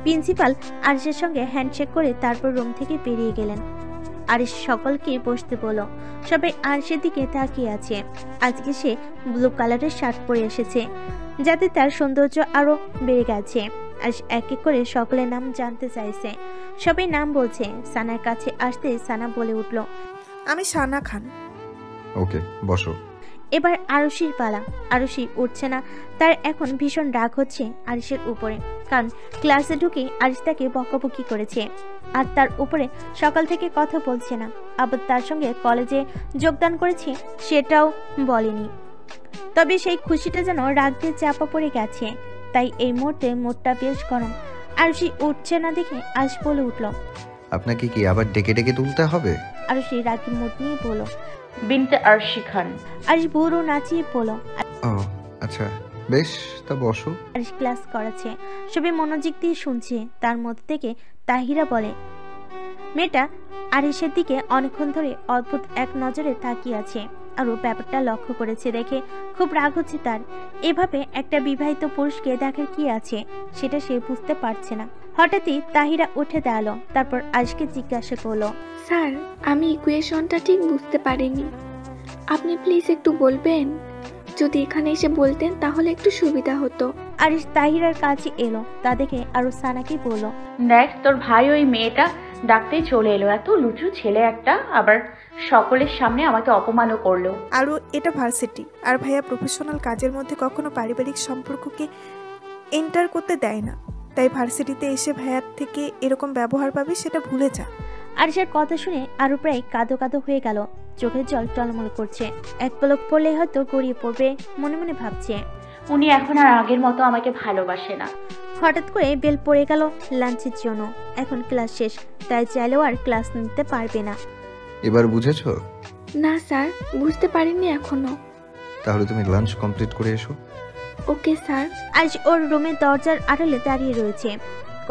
প্রিন্সিপাল আরিশের সঙ্গে হ্যান্ডশেক করে তারপর রুম থেকে বেরিয়ে গেলেন। আরিশ সকলকে বসতে বলল। সবাই আরিশের দিকে তাকিয়ে আছে। আজকে সে ব্লু কালারের শার্ট পরে এসেছে, যাতে তার সৌন্দর্য আরো বেড়ে গেছে। আরিশ এক এক করে সকলের নাম জানতে চাইছে। সবাই নাম বলছে। সানার কাছে আসতে সানা বলে উঠল, আমি সানা খান। ওকে, বসো। এবার আরুষির পালা। আরুষি উঠছে না। তার এখন ভীষণ রাগ হচ্ছে আরিশের উপরে, কারণ ক্লাসে ঢুকে আরিশ তাকে বকাবকি করেছে, আর তার উপরে সকাল থেকে কথা বলছে না। আবার তার সঙ্গে কলেজে যোগদান করেছে সেটাও বলেনি। তবে সেই খুশিটা যেন রাগ দিয়ে চাপা পড়ে গেছে, তাই এই মুহূর্তে মুডটা বেশ গরম। আরুষি উঠছে না দেখে আরিশ বলে উঠল, আপনাকে কি আবার ডেকে ডেকে তুলতে হবে? আরুষি রাগি মুড নিয়ে বলো, বিনতে আরশি খান। আরিশ ভুরু নাচিয়ে বলো, ও আচ্ছা, বেশ, তা বসো। আরিশ ক্লাস করাচ্ছে, সবাই মনোযোগ দিয়ে শুনছে। তার মধ্যে থেকে তাহিরা বলে, মেয়েটা আরিশের দিকে অনেকক্ষণ ধরে অদ্ভুত এক নজরে তাকিয়ে আছে, আরও ব্যাপারটা লক্ষ্য করেছে দেখে খুব রাগ হচ্ছে তার। এভাবে একটা বিবাহিত পুরুষকে দেখার কি আছে সেটা সে বুঝতে পারছে না। হঠাৎই তাহিরা উঠে দাঁড়ালো, তারপর আরিশকে জিজ্ঞাসা করলো, স্যার, আমি ইকুয়েশনটা ঠিক বুঝতে পারিনি, আপনি প্লিজ একটু বলবেন? যদি এখানে এসে বলতেন তাহলে একটু সুবিধা হতো। আরিশ তাহিরার কাছে এলো, তা দেখে আরো সানাকে বলল, দেখ তোর ভাই ওই মেয়েটা ডাকতেই চলে এলো, এত লুচু ছেলে একটা, আবার সকলের সামনে আমাকে অপমানও করলো। আরও এটা ভার্সিটি, আর ভাইয়া প্রফেশনাল কাজের মধ্যে কখনো পারিবারিক সম্পর্ককে এন্টার করতে দেয় না, তাই ভার্সিটিতে এসে ভাইয়ার থেকে এরকম ব্যবহার পাবি সেটা ভুলে যা। আরিশের কথা শুনে আরো প্রায় কাঁদো কাঁদো হয়ে গেল। চোখের জল টলমল করছে। এক পলক পড়লে হয়তো গড়িয়ে পড়বে মনে মনে ভাবছে। উনি এখন আর আগের মতো আমাকে ভালোবাসে না। হঠাৎ করে বেল পড়ে গেল লাঞ্চের জন্য। এখন ক্লাস শেষ, তাই চাইলেও আর ক্লাস নিতে পারবে না। এবার বুঝেছো? না স্যার, বুঝতে পারিনি এখনো। তাহলে তুমি লাঞ্চ কমপ্লিট করে এসো। Okay sir. আজ ওর রুমের দরজার আড়ালে দাঁড়িয়ে রয়েছে,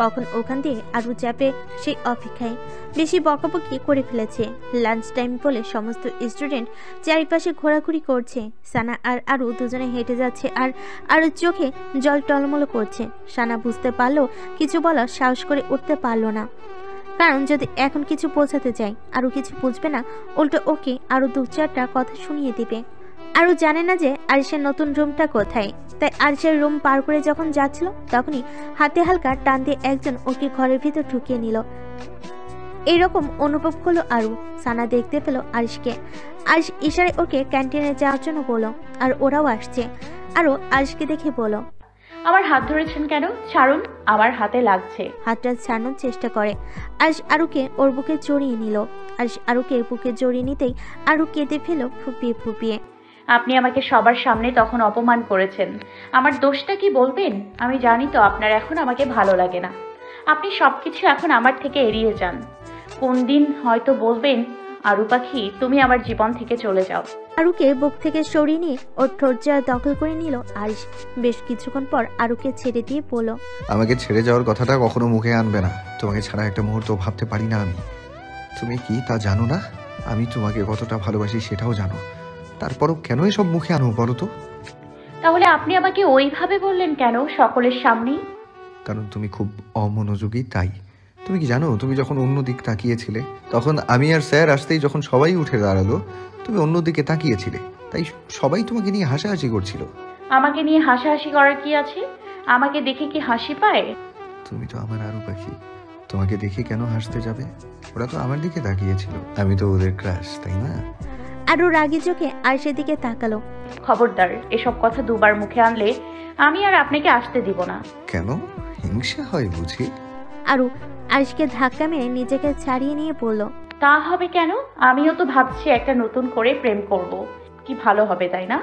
কখন ওখান দিয়ে আরও যাবে সেই অপেক্ষায়। বেশি বকাবকি করে ফেলেছে। লাঞ্চ টাইম বলে সমস্ত স্টুডেন্ট চারিপাশে ঘোরাঘুরি করছে। সানা আর আরও দুজনে হেঁটে যাচ্ছে, আর আরও চোখে জল টলমল করছে। সানা বুঝতে পারলেও কিছু বলার সাহস করে উঠতে পারলো না, কারণ যদি এখন কিছু বোঝাতে চাই আরও কিছু বুঝবে না, উল্টো ওকে আরও দু চারটা কথা শুনিয়ে দিবে। আরও জানে না যে আরিশের নতুন রুমটা কোথায়, তাই আরিশের রুম পার করে যখন যাচ্ছিল তখনই হাতে হালকা টান দিয়ে একজন ওকে ঘরের ভিতর ঢুকিয়ে নিল। এইরকম অনুভব করলো আরও। সানা দেখতে পেল আরিশকে। আরিশ ইশারায় ওকে ক্যান্টিনে যাওয়ার জন্য বলল, আর ওরাও আসছে। আরও আরিশকে দেখে বলল, আমার হাত ধরেছেন কেন? ছাড়ুন, আমার হাতে লাগছে। হাতটা ছাড়ানোর চেষ্টা করে। আরিশ আরুকে ওর বুকে জড়িয়ে নিল। আরিশ আরুকে বুকে জড়িয়ে নিতেই আরু কেঁদে ফেল ফুপিয়ে ফুপিয়ে। আপনি আমাকে সবার সামনে তখন অপমান করেছেন, আমার দোষটা কি বলবেন? আমি জানি তো আপনার এখন আমাকে ভালো লাগে না। আপনি সবকিছু এখন আমার থেকে এড়িয়ে যান। কোন দিন হয়তো বলবেন, আরু পাখি তুমি আমার জীবন থেকে চলে যাও। আরুকে বুক থেকে সরিয়ে নিয়ে ওর ঠোঁটজা দখল করে নিল আরিশ। বেশ কিছুক্ষণ পর আরুকে ছেড়ে দিয়ে বলল, আমাকে ছেড়ে যাওয়ার কথাটা কখনো মুখে আনবে না। তোমাকে ছাড়া একটা মুহূর্ত ভাবতে পারি না আমি। তুমি কি তা জানো না? আমি তোমাকে কতটা ভালোবাসি সেটাও জানো, তারপরও কেন এসব মুখে আনো বলো তো? তাহলে আপনি আমাকে ওইভাবে বললেন কেন সকলের সামনেই? কারণ তুমি খুব অমনোযোগী তাই। তুমি কি জানো, তুমি যখন অন্য দিক তাকিয়েছিলে, তখন আমি আর স্যার আসতেই যখন সবাই উঠে দাঁড়ালো তুমি অন্য দিকে তাকিয়েছিলে। তাই সবাই তোমাকে নিয়ে হাসাহাসি করছিল। আমাকে নিয়ে হাসাহাসি করার কি আছে? আমাকে দেখে কি হাসি পায়? তুমি তো আমার আরু পাখি, তোমাকে দেখে কেন হাসতে যাবে? ওরা তো আমার দিকে তাকিয়েছিল, আমি তো ওদের ক্রাশ, তাই না? আরু রাগি চোখে আরিশের দিকে তাকালো। খবরদার, এসব কথা দুবার মুখে আনলে আমি আর আপনাকে আসতে দিব না। কেন, হিংসা হয় বুঝি? আরু আরিশকে ধাক্কা মেরে নিজেকে ছাড়িয়ে নিয়ে বলল, তা হবে কেন? আমিও তো ভাবছি একটা নতুন করে প্রেম করব, কি ভালো হবে, তাই না?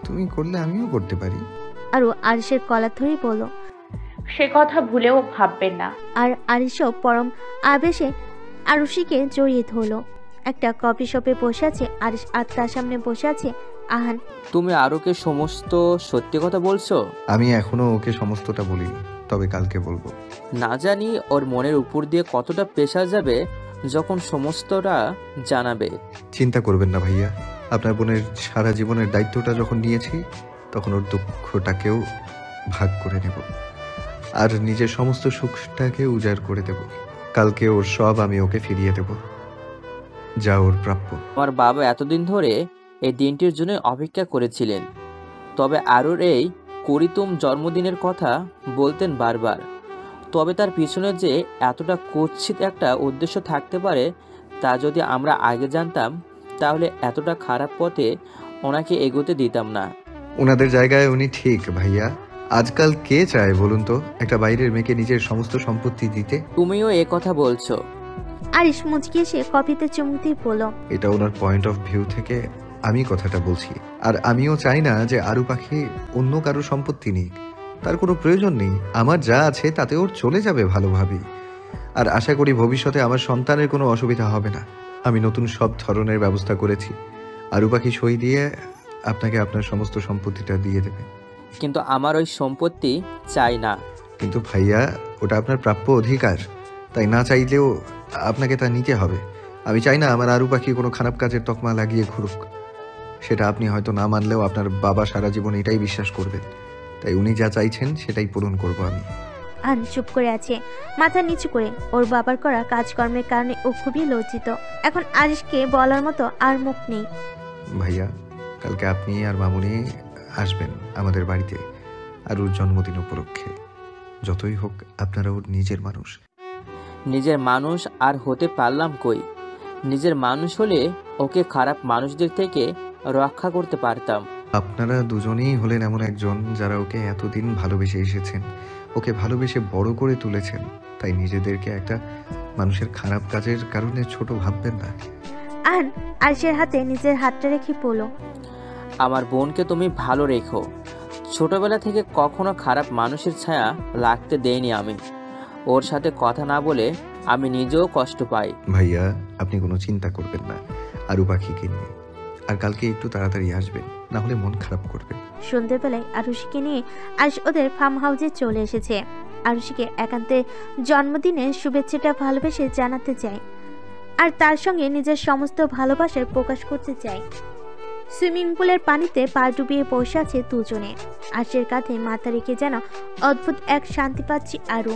তুমি করলে আমিও করতে পারি। আরু আরিশের কলার ধরেই বলল, সে কথা ভুলেও ভাববেন না। আর আরিশও পরম আবেশে আরুষিকে জড়িয়ে ধরলো। একটা কফি শপে বসে আছে আরিশ, আর তার সামনে বসে আছে আহান। তুমি আরুকে সমস্ত সত্যি কথা বলছো? আমি এখনো ওকে সমস্তটা বলিনি, তবে কালকে বলবো। না জানি ওর মনের উপর দিয়ে কতটা প্রেশার যাবে যখন সমস্তটা জানাবে। চিন্তা করবেন না ভাইয়া, আপনার বোনের সারা জীবনের দায়িত্বটা যখন নিয়েছি তখন ওর দুঃখটাকেও ভাগ করে নেব, আর নিজের সমস্ত সুখটাকে উজাড় করে দেব। কালকে ওর সব আমি ওকে ফিরিয়ে দেব, যা ওর প্রাপ্য। আমার বাবা এতদিন ধরে এই দিনটির জন্য অপেক্ষা করেছিলেন, তবে আরুর এই করিতুম জন্মদিনের কথা বলতেন বারবার। তবে তার পিছনে যে এতটা কুৎসিত একটা উদ্দেশ্য থাকতে পারে তা যদি আমরা আগে জানতাম তাহলে এতটা খারাপ পথে ওনাকে এগোতে দিতাম না। ওনাদের জায়গায় উনি ঠিক ভাইয়া। আজকাল কে চায় বলুন তো একটা বাইরের মেয়েকে নিজের সমস্ত সম্পত্তি দিতে? তুমিও এ কথা বলছো? আরিশ মুচকি এসে কফিতে চুমুক দিয়ে বলল, এটা ওনার পয়েন্ট অফ ভিউ থেকে আমি কথাটা বলছি। আর আমিও চাই না যে আরু পাখি অন্য কারো সম্পত্তি নিক, তার কোনো প্রয়োজন নেই। আমার যা আছে তাতে ওর চলে যাবে ভালোভাবেই, আর আশা করি ভবিষ্যতে আমার সন্তানের কোনো অসুবিধা হবে না। আমি নতুন সব ধরনের ব্যবস্থা করেছি, আরু পাখি সই দিয়ে আপনাকে আপনার সমস্ত সম্পত্তিটা দিয়ে দেবে। কিন্তু আমার ওই সম্পত্তি চাই না। কিন্তু ভাইয়া, ওটা আপনার প্রাপ্য অধিকার, তাই না চাইলেও আপনাকে তা নিতে হবে। আমি চাই না আমার আরু পাখি কোনো খারাপ কাজের তকমা লাগিয়ে ঘুরুক। সেটা আপনি হয়তো না মানলেও আপনার বাবা সারা জীবন এটাই বিশ্বাস করবেন, তাই উনি যা চাইছেন সেটাই পূরণ করব আমি। আন চুপ করে আছে, মাথা নিচু করে। ওর বাবার করা কাজকর্মের কারণে ও খুবই লজ্জিত। এখন আরিশকে বলার মতো আর মুখ নেই। ভাইয়া, কালকে আপনি আর মামুনি আসবেন আমাদের বাড়িতে আর ওর জন্মদিন উপলক্ষে। যতই হোক আপনারা ওর নিজের মানুষ। নিজের মানুষ আর হতে পারলাম কই? নিজের মানুষ হলে ওকে খারাপ মানুষদের থেকে রক্ষা করতে পারতাম। আপনারা দুজনেই হলেন এমন একজন যারা ওকে এতদিন ভালোবেসে এসেছেন, ওকে ভালোবেসে বড় করে তুলেছেন, তাই নিজেদেরকে একটা মানুষের খারাপ কাজের কারণে ছোট ভাববেন না। আন আরিশের হাতে নিজের হাতটা রেখে বলল, আমার বোনকে তুমি ভালো রেখো। ছোটবেলা থেকে কখনো খারাপ মানুষের ছায়া লাগতে দেইনি আমি। ওর সাথে কথা না বলে আমি নিজেও কষ্ট পাই। ভাইয়া, আপনি কোনো চিন্তা করবেন না আরু পাখিকে নিয়ে, আর কালকে একটু তাড়াতাড়ি আসবেন, না হলে মন খারাপ করবে। সন্ধ্যেবেলায় আরুষিকে নিয়ে আরিশ ওদের ফার্ম হাউসে চলে এসেছে। আরুষিকে একান্তে জন্মদিনের শুভেচ্ছাটা ভালোবেসে জানাতে চায়, আর তার সঙ্গে নিজের সমস্ত ভালোবাসার প্রকাশ করতে চায়। সুইমিং পুলের পানিতে পা ডুবিয়ে বসে আছে দুজনে। আরিশের কাঁধে মাথা রেখে যেন অদ্ভুত এক শান্তি পাচ্ছি আরু।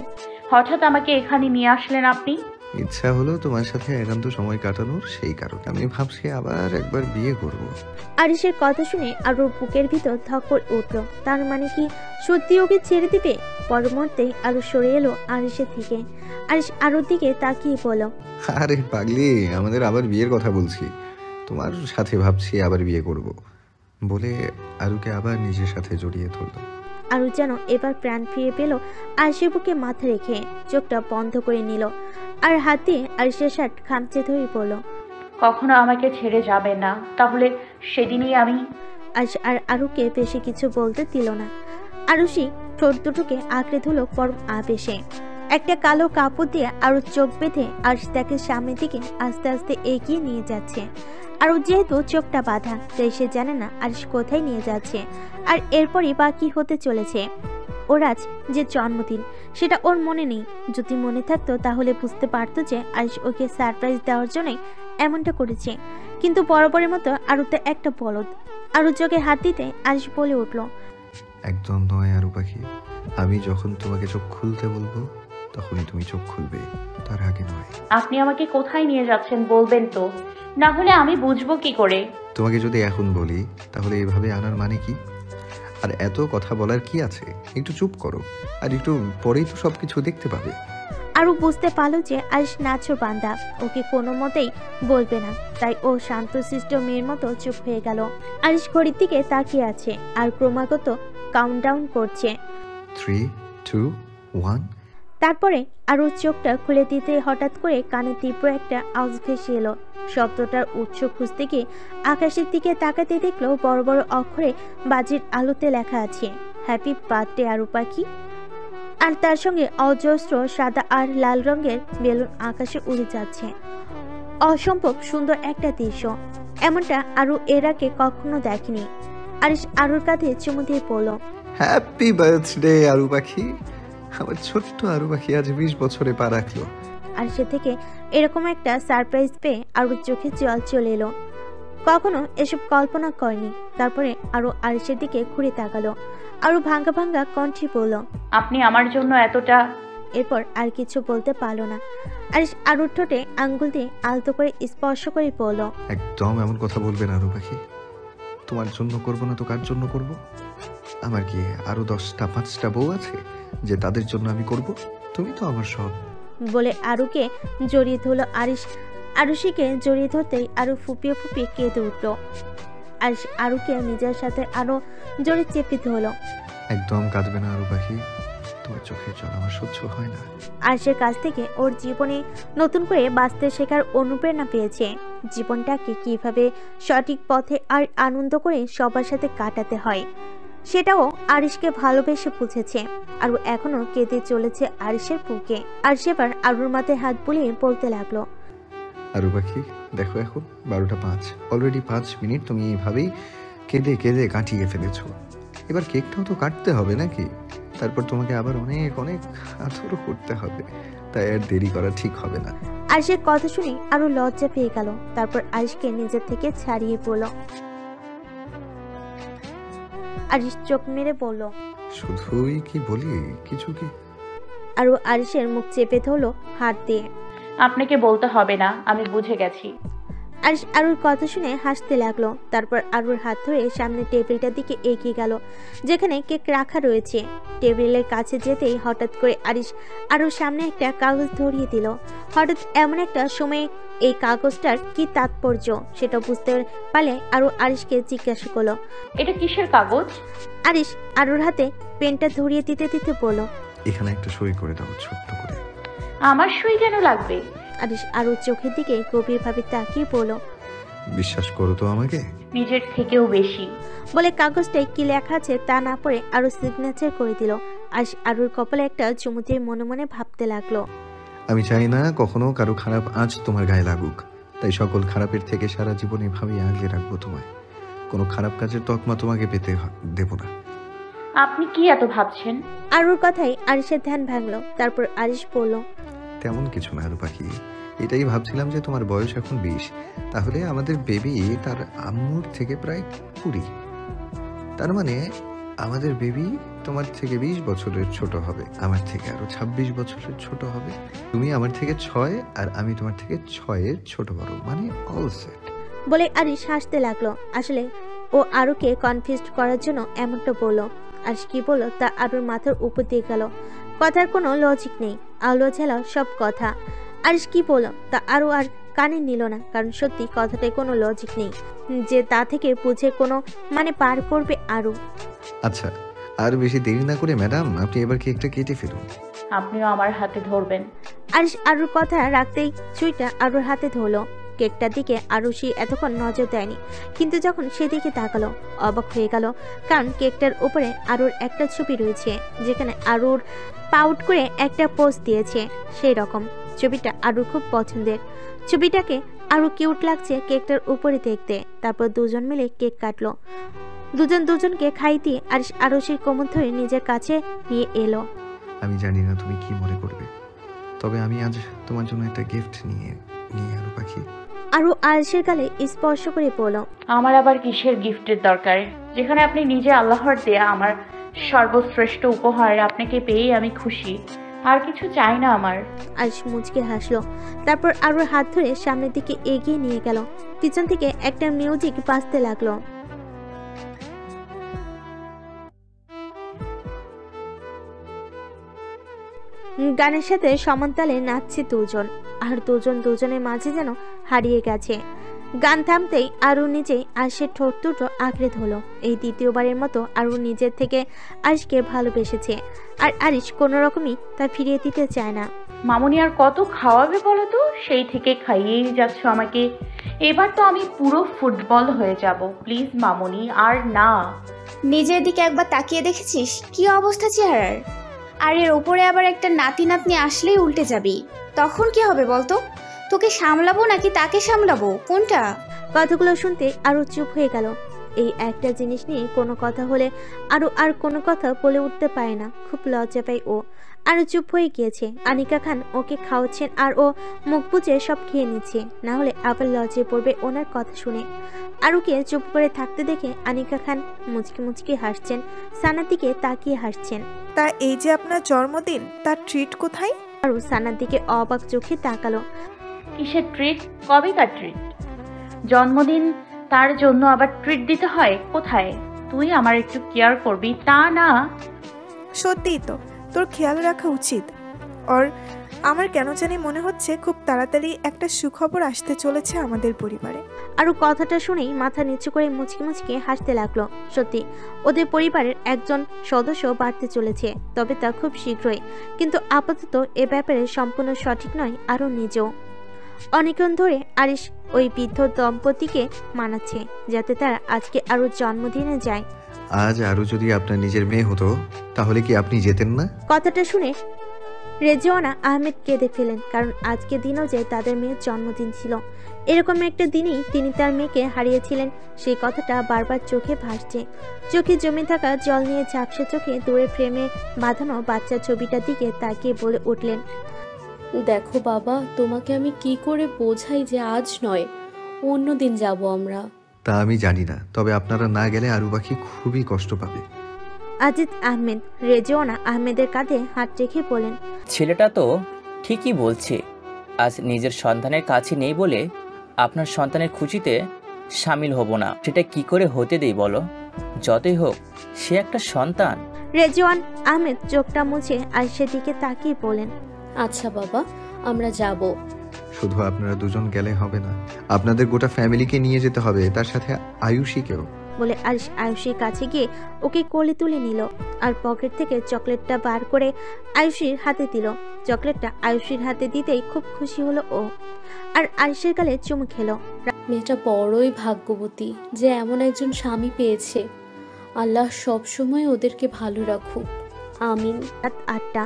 হঠাৎ আমাকে এখানে নিয়ে আসলেন আপনি? ইচ্ছা হলো তোমার সাথে একান্ত সময় কাটানোর, সেই কারণে আমি ভাবছি আবার একবার বিয়ে করব। আরিশের কথা শুনে আরুর বুকের ভিতর ধক করে উঠল। তার মানে কি সত্যি ওকে ছেড়ে দিবে? পর মুহূর্তে আরু সরে এলো আরিশের থেকে। আরিশ আরুর দিকে তাকিয়ে বলল, আরে পাগলি, আমাদের আবার বিয়ের কথা বলছি, তোমার সাথে ভাবছি আবার বিয়ে করব বলে আরুকে আবার নিজের সাথে জড়িয়ে ধরল। আরু যেন এবার প্রাণ ফিরে পেল। আরিশের বুকে মাথা রেখে চোখটা বন্ধ করে নিল, আর হাতে আরিশের শার্ট খামচে ধরে বলল, কখনো আমাকে ছেড়ে যাবে না, তাহলে সেদিনই আমি। আরিশ আর আরুকে বেশি কিছু বলতে দিল না। আরুষি ঠোঁট দুটোকে আঁকড়ে ধরল পরম আবেশে। একটা কালো কাপড় দিয়ে আরুর চোখ বেঁধে আরিশ তাকে সামনের দিকে আস্তে আস্তে এগিয়ে নিয়ে যাচ্ছে। আরু যেহেতু চোখটা বাঁধা, তাই সে জানে না আরিশ কোথায় নিয়ে যাচ্ছে, আর এরপরই বা কি হতে চলেছে। ওর আজ যে জন্মদিন সেটা ওর মনে নেই। যদি মনে থাকতো তাহলে বুঝতে পারতো যে আরিশ ওকে সারপ্রাইজ দেওয়ার জন্যই এমনটা করেছে। কিন্তু বরাবরের মতো আরুতে একটা বলদ। আরু চোখে হাত দিতে আরিশ বলে উঠল, একদম নয় আরু পাখি, আমি যখন তোমাকে চোখ খুলতে বলবো তখনই তুমি চোখ খুলবে, তার আগে নয়। আপনি আমাকে কোথায় নিয়ে যাচ্ছেন বলবেন তো, না হলে আমি বুঝবো কি করে? তোমাকে যদি এখন বলি তাহলে এভাবে আনার মানে কি? আর এত কথা বলার কি আছে? একটু চুপ করো, আর একটু পরেই তো সবকিছু দেখতে পাবে। আরও বুঝতে পারলো যে আরিশ নাছোড় বান্দা, ওকে কোনো মতেই বলবে না, তাই ও শান্তশিষ্ট মেয়ের মতো চুপ হয়ে গেল। আরিশ ঘড়ির দিকে তাকিয়ে আছে আর ক্রমাগত কাউন্টডাউন করছে। 3, 2, 1। তারপরে আরও চোখটা খুলে দিতে হঠাৎ করে কানে তীব্র একটা আওয়াজ ভেসে এলো। শব্দটার উৎস খুঁজতে গিয়ে আকাশের দিকে তাকাতে দেখলো বড় বড় অক্ষরে বাজির আলোতে লেখা আছে হ্যাপি বার্থডে আরু পাখি। আর তার সঙ্গে অজস্র সাদা আর লাল রঙের বেলুন আকাশে উড়ে যাচ্ছে। অসম্ভব সুন্দর একটা দৃশ্য, এমনটা আরু এর আগে কখনো দেখেনি। আরিশ আরুর কাঁধে চুমু দিয়ে পড়ল। হ্যাপি বার্থডে আরু পাখি। আমার ছোট্ট আরু পাখি আজ 20 বছরে পা রাখলো। আর সে থেকে এরকম একটা সারপ্রাইজ পেয়ে আরুর চোখে জল চলে এলো। কখনো এসব কল্পনা করেনি। তারপরে আরু আরিশের দিকে ঘুরে তাকালো। আরু ভাঙ্গা ভাঙ্গা কণ্ঠে বলল, আপনি আমার জন্য এতটা। এরপর আর কিছু বলতে পারলো না। আরিশ আরুর ঠোঁটে আঙ্গুল দিয়ে আলতো করে স্পর্শ করে বলল, একদম এমন কথা বলবে না আরু পাখি। তোমার জন্য করবো না তো কার জন্য করব? আমার কি আরো 10টা 5টা বউ আছে যে তাদের জন্য আমি করব? তুমি তো আমার সব। বলে আরুকে জড়িয়ে ধরলো আরিশ। আরুষিকে জড়িয়ে ধরতেই আরু ফুপিয়ে ফুপিয়ে কেঁদে উঠল। আরিশ আরুকে নিজের সাথে আরো জোরে চেপে ধরলো। একদম কাঁদবে না আরু পাখি, তোমার চোখের জল আমার সহ্য হয় না। আরিশের কাছ থেকে ওর জীবনে নতুন করে বাঁচতে শেখার অনুপ্রেরণা পেয়েছে। জীবনটাকে কিভাবে সঠিক পথে আর আনন্দ করে সবার সাথে কাটাতে হয় সেটাও আরিশকে ভালোবেসে বুঝেছে। আরু এখনো কেঁদে চলেছে আরিশের বুকে। আর সেবার আরুর মাথায় হাত বুলিয়ে বলতে লাগলো, আরু পাখি দেখো, এখন 12টা 5, অলরেডি 5 মিনিট তুমি এইভাবেই কেঁদে কেঁদে কাটিয়ে ফেলেছো। এবার কেকটাও তো কাটতে হবে নাকি? তারপর তোমাকে আবার অনেক অনেক আদরও করতে হবে, তাই আর দেরি করা ঠিক হবে না। আরিশের কথা শুনে আরু লজ্জা পেয়ে গেল। তারপর আরিশকে নিজের থেকে ছাড়িয়ে পড়ল। আরিশ চোখ মেরে বলল, শুধুই কি বলি, কিছু কি? আরু আরিশের মুখ চেপে ধরলো হাত দিয়ে। আপনাকে বলতে হবে না, আমি বুঝে গেছি। আরিশ আরুর কথা শুনে হাসতে লাগলো। তারপর আরুর হাত ধরে সামনে টেবিলটার দিকে এগিয়ে গেল যেখানে কেক রাখা রয়েছে। টেবিলের কাছে যেতেই হঠাৎ করে আরিশ আরুর সামনে একটা কাগজ ধরিয়ে দিল। হঠাৎ এমন একটা সময়ে এই কাগজটার কি তাৎপর্য সেটা বুঝতে পারলে আরু আরিশকে জিজ্ঞাসা করলো, এটা কিসের কাগজ? আরিশ আরুর হাতে পেনটা ধরিয়ে দিতে দিতে বলল, এখানে একটা সই করে দাও ছোট্ট করে। আমার সই কেন লাগবে? আরিশ আরুর চোখের দিকে গভীরভাবে তাকিয়ে বলল, বিশ্বাস করো তো আমাকে? নিজের থেকেও বেশি। বলে কাগজটায় কি লেখা আছে তা না পড়ে আরু সিগনেচার করে দিল। আরিশ আরুর কপালে একটা চুমু দিয়ে মনে মনে ভাবতে লাগলো, আমি চাই না কখনো কারো খারাপ আঁচ তোমার গায়ে লাগুক, তাই সকল খারাপের থেকে সারা জীবন এভাবেই আগলে রাখবো তোমায়। কোনো খারাপ কাজের তকমা তোমাকে পেতে দেব না। আপনি কি এত ভাবছেন? আরুর কথাই আরিশের ধ্যান ভাঙলো। তারপর আরিশ বলল, তেমন কিছু না আরু পাখি, এটাই ভাবছিলাম যে তোমার বয়স এখন 20, তাহলে আমাদের বেবি তার আম্মুর থেকে প্রায় 20। তার মানে আমাদের বেবি তোমার থেকে 20 বছরের ছোট হবে, আমার থেকে আরো 26 বছরের ছোট হবে। তুমি আমার থেকে 6 আর আমি তোমার থেকে 6 ছোট বড়, মানে অল সেট। বলে আরিশ হাসতে লাগলো। আসলে ও আরুকে কনফিউজ করার জন্য এমনটা বললো। আরিশ কি বললো তা আরুর মাথার উপর দিয়ে গেল। কথার কোনো লজিক নেই, আলো ঝালা সব কথা। আরিশ কি বললো তা আরু আর কানে নিল না, কারণ সত্যি কথাটায় কোনো লজিক নেই যে তা থেকে বুঝে কোনো মানে পার করবে আরু। আচ্ছা, আর বেশি দেরি না করে ম্যাডাম আপনি এবার কেকটা কেটে ফেলুন। আপনিও আমার হাতে ধরবেন। আরিশ আরুর কথা রাখতেই ছুরিটা আরুর হাতে ধরলো। কেকটার দিকে আরুষি এতক্ষণ নজর দেয়নি, কিন্তু যখন সেদিকে তাকালো অবাক হয়ে গেল, কারণ কেকটার উপরে আরুর একটা ছবি রয়েছে যেখানে আরুর পাউট করে একটা পোজ দিয়েছে। সেই রকম ছবিটা আরুর খুব পছন্দের। ছবিটাকে আরু কিউট লাগছে কেকটার উপরে দেখতে। তারপর দুজন মিলে কেক কাটলো। দুজনকে খাই দিয়ে আরিশ আরুষির কোমর ধরে নিজের কাছে নিয়ে এলো। আমি জানি না তুমি কি মনে করবে, তবে আমি আজ তোমার জন্য একটা গিফট নিয়ে আরু পাখি। আরু আরিশের গালে স্পর্শ করে বলল, আমার আবার কিসের গিফটের দরকার, যেখানে আপনি নিজে আল্লাহর দেয়া আমার সর্বশ্রেষ্ঠ উপহার, আপনাকে পেয়ে আমি খুশি। আর কিছু চাই না আমার। আরিশ মুচকে হাসলো, তারপর আরুর হাত ধরে সামনের দিকে এগিয়ে নিয়ে গেল। পিছন থেকে একটা মিউজিক বাজতে লাগলো। গানের সাথে সমানতালে নাচছে দুজন, আর দুজন দুজনের মাঝে যেন হারিয়ে গেছে। গান থামতেই আরু নিজেই আরিশের ঠোঁট দুটো আঁকড়ে ধরল। এই দ্বিতীয়বারের মতো আরু নিজের থেকে আরিশকে ভালোবেসেছে, আর আরিশ কোনো রকমই তা ফিরিয়ে দিতে চায় না। মামুনি আর কত খাওয়াবে বলো তো? সেই থেকে খাইয়েই যাচ্ছ আমাকে। এবার তো আমি পুরো ফুটবল হয়ে যাব। প্লিজ মামুনি, আর না। নিজের দিকে একবার তাকিয়ে দেখেছিস কি অবস্থা চেহারার? আর এর ওপরে আবার একটা নাতি নাতনি আসলেই উল্টে যাবি। তখন কি হবে বলতো? তোকে সামলাবো নাকি তাকে সামলাবো, কোনটা? কথাগুলো শুনতে আরো চুপ হয়ে গেল। এই একটা জিনিস নিয়ে কোনো কথা হলে আরো আর কোনো কথা বলে উঠতে পারে না। খুব লজ্জা পায় ও, আরো চুপ হয়ে গিয়েছে। আনিকা খান ওকে খাওয়াচ্ছেন আর ও মুখ বুজে সব খেয়ে নিচ্ছে, না হলে আবার লজ্জায় পড়বে ওনার কথা শুনে। আরুকে চুপ করে থাকতে দেখে আনিকা খান মুচকি মুচকি হাসছেন, সানার দিকে তাকিয়ে হাসছেন। তা এই যে আপনার জন্মদিন, তার ট্রিট কোথায়? আরু সানার দিকে অবাক চোখে তাকালো। কিসের ট্রিট? কবে তার ট্রিট? জন্মদিন, তার জন্য আবার ট্রিট দিতে হয়? কোথায়? তুই আমার একটু কেয়ার করবি, তা না? সত্যিই তো, তোর খেয়াল রাখা উচিত। আর আমার কেন জানি মনে হচ্ছে খুব তাড়াতাড়ি একটা সুখবর আসতে চলেছে আমাদের পরিবারে। আরু কথাটা শুনেই মাথা নিচু করে মুচকি মুচকি হাসতে লাগলো। সত্যি ওদের পরিবারের একজন সদস্য বাড়তে চলেছে, তবে তা খুব শীঘ্রই। কিন্তু আপাতত এ ব্যাপারে সম্পূর্ণ সঠিক নয় আরও নিজেও। অনেকক্ষণ ধরে আরিশ ওই বৃদ্ধ দম্পতিকে মানাচ্ছে যাতে তারা আজকে আরও জন্মদিনে যায়। আজ আরও যদি আপনার নিজের মেয়ে হতো তাহলে কি আপনি যেতেন না? কথাটা শুনে রেজওয়ানা আহমেদ কেঁদে ফেলেন, কারণ আজকে দিনও যে তাদের মেয়ের জন্মদিন ছিল। এরকম একটা দিনেই তিনি তার মেয়েকে হারিয়েছিলেন, সেই কথাটা বারবার চোখে ভাসছে। চোখে জমে থাকা জল নিয়ে ঝাপসা চোখে দূরে ফ্রেমে বাঁধানো বাচ্চার ছবিটার দিকে তাকিয়ে বলে উঠলেন, দেখো বাবা, তোমাকে আমি কি করে বোঝাই যে আজ নয়, অন্য দিন যাব আমরা। তা আমি জানি না, তবে আপনারা না গেলে আরু পাখি খুবই কষ্ট পাবে। আজিজ আহমেদ রেজওয়ানা আহমেদের কাঁধে হাত রেখে বলেন, ছেলেটা তো ঠিকই বলছে। আজ নিজের সন্তানের কাছে নেই বলে আপনার সন্তানের খুশিতে সামিল হব না, সেটা কি করে হতে দেই বলো? যতই হোক সে একটা সন্তান। রেজওয়ান আহমেদ চোখটা মুছে আয়েশার দিকে তাকিয়ে বলেন, আচ্ছা বাবা, আমরা যাব। শুধু আপনারা দুজন গেলে হবে না, আপনাদের গোটা ফ্যামিলিকে নিয়ে যেতে হবে, তার সাথে আয়ুষীকেও। বলে আরিশ আয়ুষীর কাছে গিয়ে ওকে কোলে তুলে নিল আর পকেট থেকে চকলেটটা বার করে আয়ুষীর হাতে দিল। চকলেটটা আয়ুষীর হাতে দিতেই খুব খুশি হলো ও, আর আরিশের গালে চুমু খেলো। মেয়েটা বড়ই ভাগ্যবতী যে এমন একজন স্বামী পেয়েছে। আল্লাহ সবসময় ওদেরকে ভালো রাখুক, আমিন। রাত 8টা।